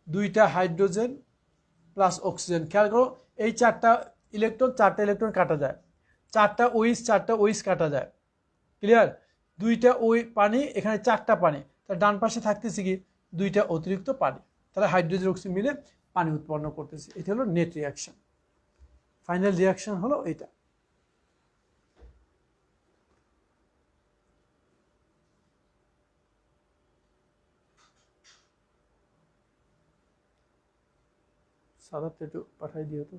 2টা হাইড্রোজেন প্লাস অক্সিজেন, খেয়াল করো এই 4টা ইলেকট্রন কাটা যায়, 4টা OH কাটা যায়, ক্লিয়ার? 2টা ওই পানি, এখানে 4টা পানি, তার ডান পাশে থাকতেছে কি, 2টা অতিরিক্ত পানি, তাহলে হাইড্রোজেন অক্সিজেন মিলে পানি উৎপন্ন করতেছে। এটা হলো নেট রিয়াকশন, ফাইনাল রিয়াকশন হলো এটা। সাদাটা একটু পাঠাই দিও তো।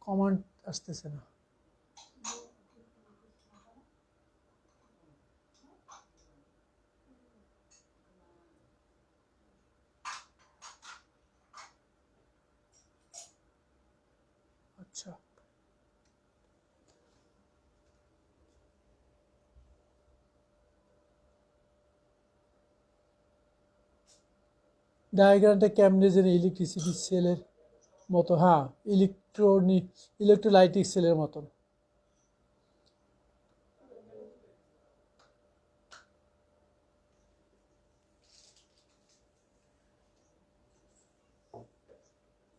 কমান্ড আসতেছে না, আচ্ছা ডায়াগ্রামটা কেমনে যেন ইলেকট্রিসিটি সেলের মতো, হ্যাঁ ইলেকট্রোলাইটিক সেলের মতন।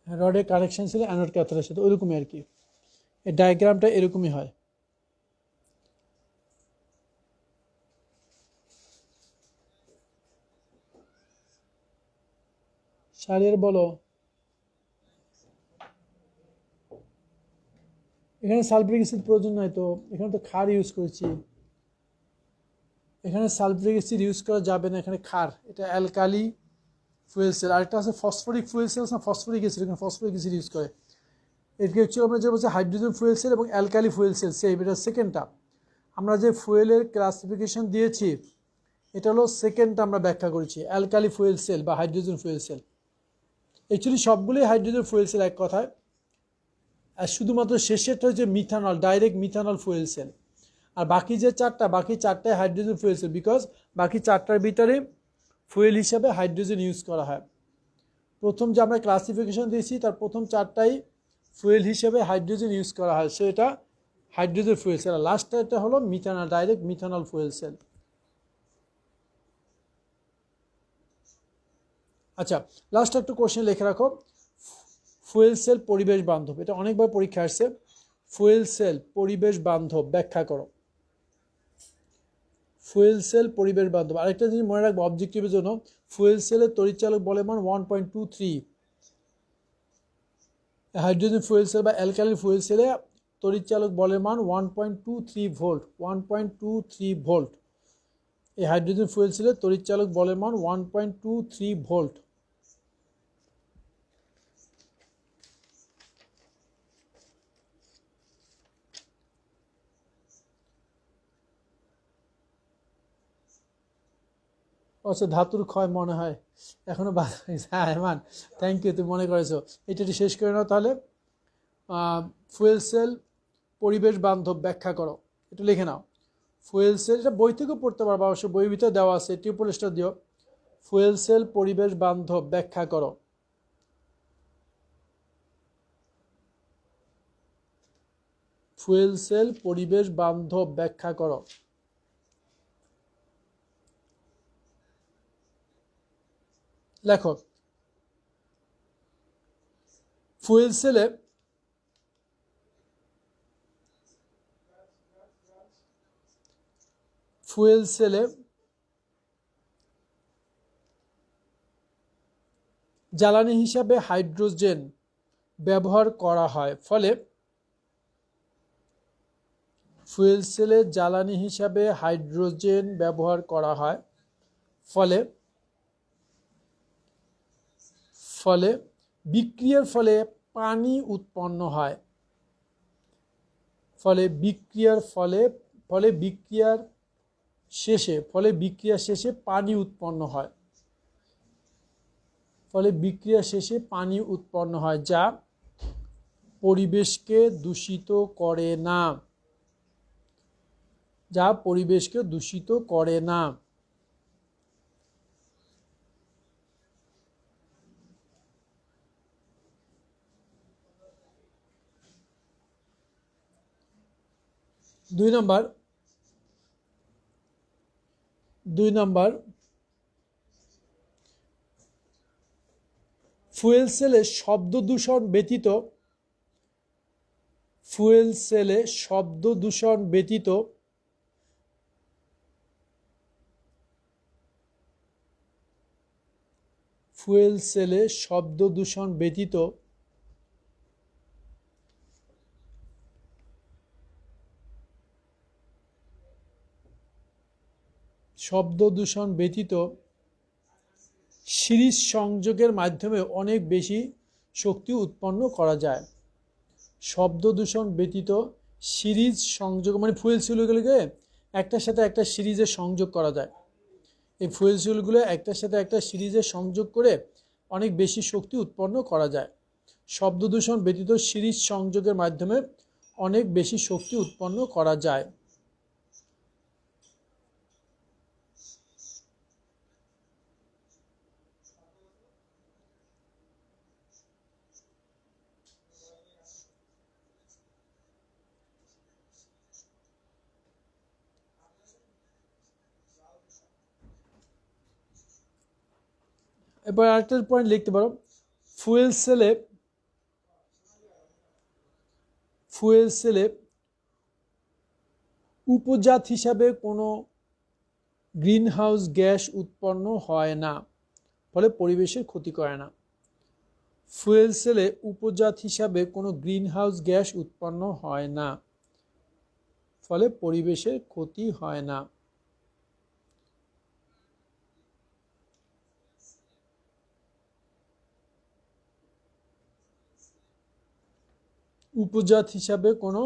রডের কানেকশন ছিল অ্যানোড ক্যাথোডের সাথে, ওইরকমই আর কি, এই ডায়াগ্রামটা এরকমই হয়। শাড়ির বলো, এখানে সালফিউরিক অ্যাসিড প্রয়োজন নয় তো, এখানে তো ক্ষার ইউজ করেছি, এখানে সালফিউরিক অ্যাসিড ইউজ করা যাবে না, এখানে ক্ষার, এটা অ্যালকালি ফুয়েল সেল। আরেকটা আছে ফসফরিক ফুয়েল সেল, না ফসফরিক অ্যাসিড, এখানে ফসফরিক অ্যাসিড ইউজ করে, এটাকে অ্যাকচুয়ালি আমরা যে বলছি হাইড্রোজেন ফুয়েল সেল এবং অ্যালকালি ফুয়েল সেল সেম, এটা সেকেন্ডটা। আমরা যে ফুয়েলের ক্লাসিফিকেশন দিয়েছি এটা হলো সেকেন্ডটা আমরা ব্যাখ্যা করেছি, অ্যালকালি ফুয়েল সেল বা হাইড্রোজেন ফুয়েল সেল। অ্যাকচুয়ালি সবগুলোই হাইড্রোজেন ফুয়েল সেল এক কথায়, আর শুধুমাত্র শেষেরটা হচ্ছে methanol, direct methanol fuel cell. আর বাকি যে চারটা, বাকি চারটায় হাইড্রোজেন ফুয়েল সেল, বিকজ বাকি চারটার ভিতরে ফুয়েল হিসাবে হাইড্রোজেন ইউজ করা হয়। প্রথম যে আমরা ক্লাসিফিকেশন দিয়েছি তার প্রথম চারটাই ফুয়েল হিসেবে হাইড্রোজেন ইউজ করা হয়, সো এটা হাইড্রোজেন ফুয়েল সেল। আর লাস্টটা এটা হলো methanol, direct methanol fuel sell. আচ্ছা, লাস্ট একটা কোশ্চেন লিখে রাখো, ফুয়েল সেল পরিবেশ বান্ধব, এটা অনেকবার পরীক্ষা আসছে। ফুয়েল সেল পরিবেশ বান্ধব ব্যাখ্যা করো। ফুয়েল সেল পরিবেশ বান্ধব, আরেকটা জিনিস মনে রাখবো অবজেক্টিভের জন্য, ফুয়েল সেলের তড়িৎচালক বলের মান 1.23। হাইড্রোজেন ফুয়েল সেল বা অ্যালকালিন ফুয়েল সেলে তড়িৎচালক বলের মান 1.23 ভোল্ট, 1.23 ভোল্ট। এই হাইড্রোজেন ফুয়েল সেলের তড়িৎচালক বলের মান 1.23 ভোল্ট। আচ্ছা, ধাতুর ক্ষয় মনে হয় এখনো বাধা হয়েছে। হ্যাঁ এমান, থ্যাংক ইউ, তুমি মনে করেছো। এটা একটু শেষ করে নাও তাহলে। ফুয়েল সেল পরিবেশ বান্ধব ব্যাখ্যা করো, একটু লিখে নাও। ফুয়েল সেল, এটা বই থেকেও পড়তে পারবো অবশ্য, বইয়ের ভিতরে দেওয়া আছে, টিউপোলেসটা দিও। ফুয়েল সেল পরিবেশ বান্ধব ব্যাখ্যা করো। ফুয়েল সেল পরিবেশ বান্ধব ব্যাখ্যা করো। লেখো। ফুয়েল সেলে ফুয়েল সেলে জ্বালানি হিসাবে হাইড্রোজেন ব্যবহার করা হয়, ফলে ফুয়েল সেলে জ্বালানি হিসাবে হাইড্রোজেন ব্যবহার করা হয়, ফলে ফলে বিক্রিয়ার ফলে পানি উৎপন্ন হয়। ফলে বিক্রিয়ার ফলে ফলে বিক্রিয়ার বিক্রিয়া শেষে পানি উৎপন্ন হয়। ফলে বিক্রিয়া শেষে পানি উৎপন্ন হয়, যা পরিবেশকে দূষিত করে না। যা পরিবেশকে দূষিত করে না। দুই নাম্বার, ফুয়েল সেলে শব্দ দূষণ ব্যতীত ফুয়েল সেলে শব্দ দূষণ ব্যতীত ফুয়েল সেলে শব্দ দূষণ ব্যতীত শব্দ দূষণ ব্যতীত সিরিজ সংযোগের মাধ্যমে অনেক বেশি শক্তি উৎপন্ন করা যায়। শব্দ দূষণ ব্যতীত সিরিজ সংযোগ মানে ফুয়েল সেলগুলোকে একটার সাথে একটা সিরিজে সংযোগ করা যায়। এই ফুয়েল সেলগুলো একটার সাথে একটা সিরিজে সংযোগ করে অনেক বেশি শক্তি উৎপন্ন করা যায়। শব্দ দূষণ ব্যতীত সিরিজ সংযোগের মাধ্যমে অনেক বেশি শক্তি উৎপন্ন করা যায়। এবার আরেকটা পয়েন্ট লিখতে পারো, ফুয়েল সেলে ফুয়েল সেলে উপজাত হিসাবে কোনো গ্রিনহাউস গ্যাস উৎপন্ন হয় না, ফলে পরিবেশের ক্ষতি করে না। ফুয়েল সেলে উপজাত হিসাবে কোনো গ্রিনহাউস গ্যাস উৎপন্ন হয় না, ফলে পরিবেশের ক্ষতি হয় না। উপজাত হিসাবে কোনো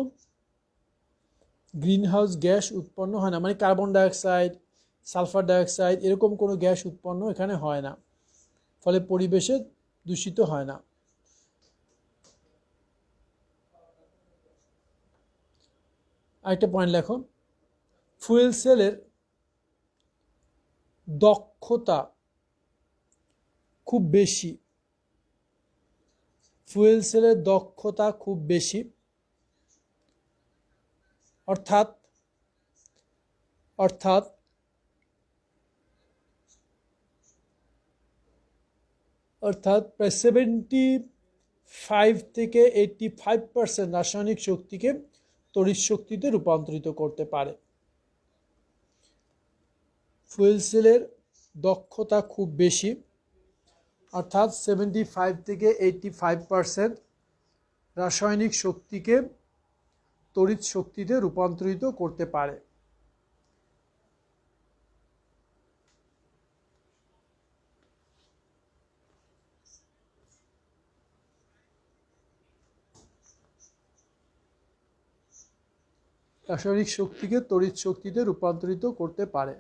গ্রিনহাউস গ্যাস উৎপন্ন হয় না, মানে কার্বন ডাইঅক্সাইড, সালফার ডাইঅক্সাইড এরকম কোনো গ্যাস উৎপন্ন এখানে হয় না, ফলে পরিবেশে দূষিত হয় না। আরেকটা পয়েন্ট লেখো, ফুয়েল সেলের দক্ষতা খুব বেশি। ফুয়েল সেলের দক্ষতা খুব বেশি, অর্থাৎ অর্থাৎ অর্থাৎ প্রায় 75 থেকে 85% রাসায়নিক শক্তিকে তড়িৎ শক্তিতে রূপান্তরিত করতে পারে। ফুয়েল সেলের দক্ষতা খুব বেশি, অর্থাৎ 75 থেকে 85% রাসায়নিক শক্তিকে তড়িৎ শক্তিতে রূপান্তরিত করতে পারে। রাসায়নিক শক্তিকে তড়িৎ শক্তিতে রূপান্তরিত করতে পারে।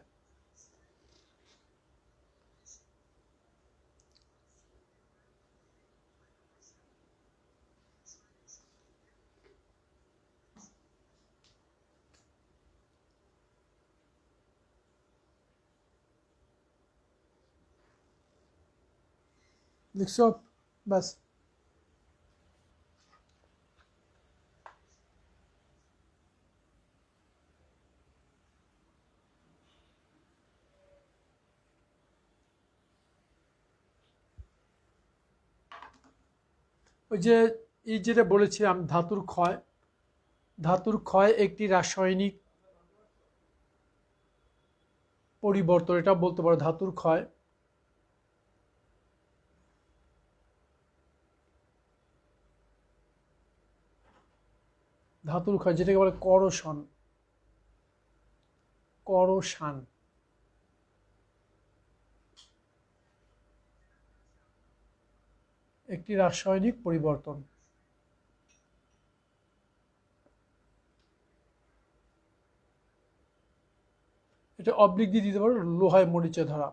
দেখছো, বাস। ওই যে যেটা বলেছিলাম, ধাতুর ক্ষয় একটি রাসায়নিক পরিবর্তন, এটা বলতে পারো ধাতুর ক্ষয়। ধাতুর ক্ষয় যেটাকে বলে করোশন। একটি রাসায়নিক পরিবর্তন। এটা অবলিক দিয়ে দিতে পারো, লোহায় মরিচে ধরা।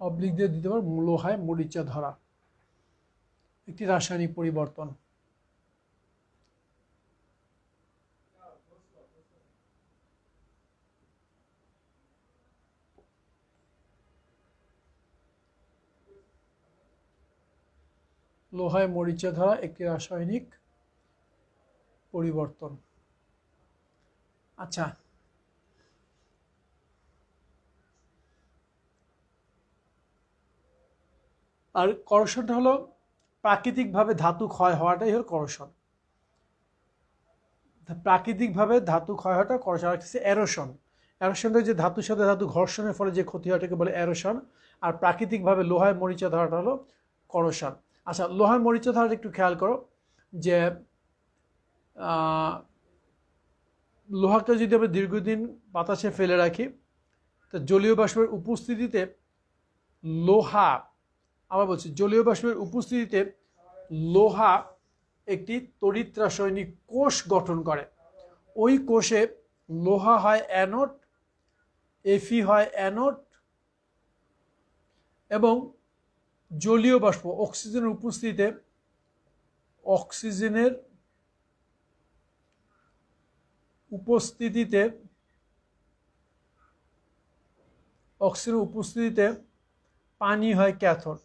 অবলিক দিয়ে দিতে পারো, লোহায় মরিচে ধরা একটি রাসায়নিক পরিবর্তন। লোহায় মরিচে ধরা একটি রাসায়নিক পরিবর্তন। আচ্ছা, আর করোশনটা হলো প্রাকৃতিকভাবে ধাতু ক্ষয় হওয়াটাই হলো করোশন। প্রাকৃতিকভাবে ধাতু ক্ষয় হওয়াটা করোশন। আর হচ্ছে এরোশন। এরোশনটা যে ধাতুর সাথে ধাতু ঘর্ষণের ফলে যে ক্ষতি হয়, এটাকে বলে এরোশন। আর প্রাকৃতিকভাবে লোহায় মরিচা ধরাটা হলো করোশন। আচ্ছা, লোহায় মরিচা ধরাটা একটু খেয়াল করো যে লোহাকে যদি আমরা দীর্ঘদিন বাতাসে ফেলে রাখি, তো জলীয় বাষ্পের উপস্থিতিতে লোহা, আবার বলছি, জলীয় বাষ্পের উপস্থিতিতে লোহা একটি তড়িৎ রাসায়নিক কোষ গঠন করে। ওই কোষে লোহা হয় অ্যানোড, এফি হয় অ্যানোড, এবং জলীয় বাষ্প অক্সিজেনের উপস্থিতিতে অক্সিজেনের উপস্থিতিতে পানি হয় ক্যাথোড।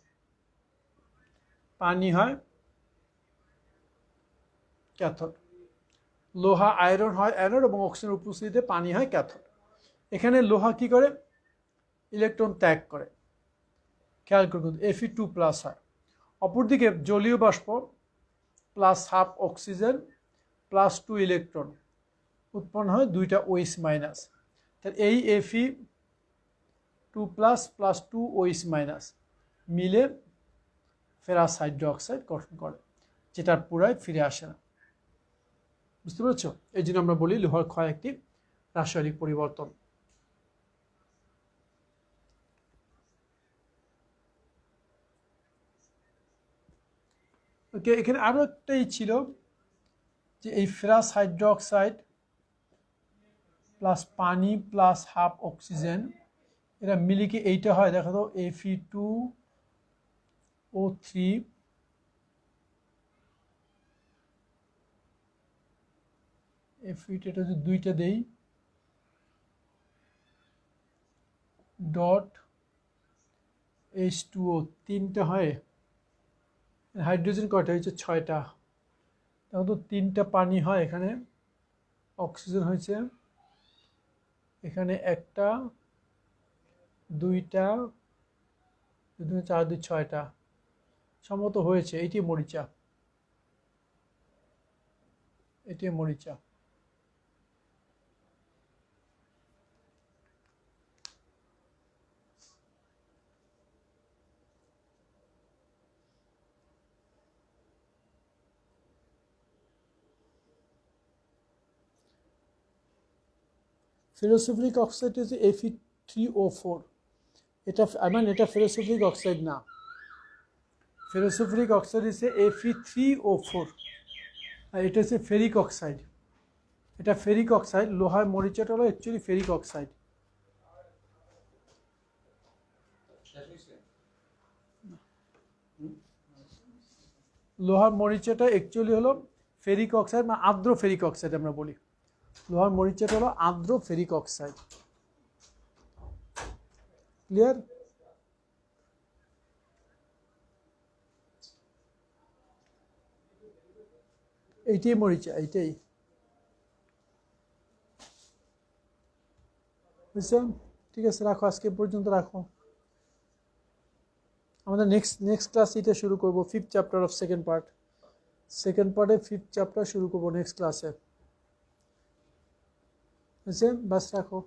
লোহা আয়রন হয় অ্যানোড এবং অক্সিজেনের উপস্থিতিতে পানি হয় ক্যাথোড। এখানে লোহা কি করে? ইলেকট্রন ত্যাগ করে। খেয়াল করুন, Fe2+ হয়। অপরদিকে জলীয় বাষ্প +½ অক্সিজেন +2 ইলেকট্রন উৎপন্ন হয়, দুইটা OH-। তাহলে এই Fe2+ +2 OH- মিলে ফেরাস হাইড্রোক্সাইড গঠন করে, যেটার পুরায় ফিরে আসে না। বুঝতে পেরেছ? এই জন্য আমরা বলি লোহার ক্ষয় একটি রাসায়নিক পরিবর্তন। ওকে, এখানে আরও একটাই ছিল যে এই ফেরাস হাইড্রোক্সাইড প্লাস পানি প্লাস হাফ অক্সিজেন, এটা মিলে কি এইটা হয়? দেখো তো, Fe2O3, এটা যদি দুইটা দেই ডট H2O, তিনটা হয়। হাইড্রোজেন কয়টা হয়েছে? 6টা। দেখো তো, 3টা পানি হয় এখানে, অক্সিজেন হয়েছে এখানে একটা, দুইটা, 4, 2, 6টা সম্ভবত হয়েছে। এটি মরিচা, এটি মরিচা। ফেরোসুলফিক অক্সাইড হচ্ছে Fe3O4, এটা এটা ফেরোসুলফিক অক্সাইড না, ফেরোসুলফিক অক্সাইড হচ্ছে Fe3O4, আর এটা হচ্ছে ফেরিক অক্সাইড। এটা ফেরিক অক্সাইড, লোহার মরিচাটা হলো অ্যাকচুয়ালি ফেরিক অক্সাইড। লোহার মরিচাটা অ্যাকচুয়ালি হলো ফেরিক অক্সাইড বা আর্দ্র ফেরিক অক্সাইড আমরা বলি। লোহার মরিচাটা হলো আর্দ্র ফেরিক অক্সাইড। ক্লিয়ার? এইটাই মরিচা, এইটাই। বুঝছেন? ঠিক আছে, রাখো, আজকে পর্যন্ত রাখো। আমাদের নেক্সট ক্লাস এটা শুরু করবো, 5th chapter of second part. Second পার্টে 5th চ্যাপ্টার শুরু করবো নেক্সট ক্লাসে। বুঝছেন? বাস রাখো।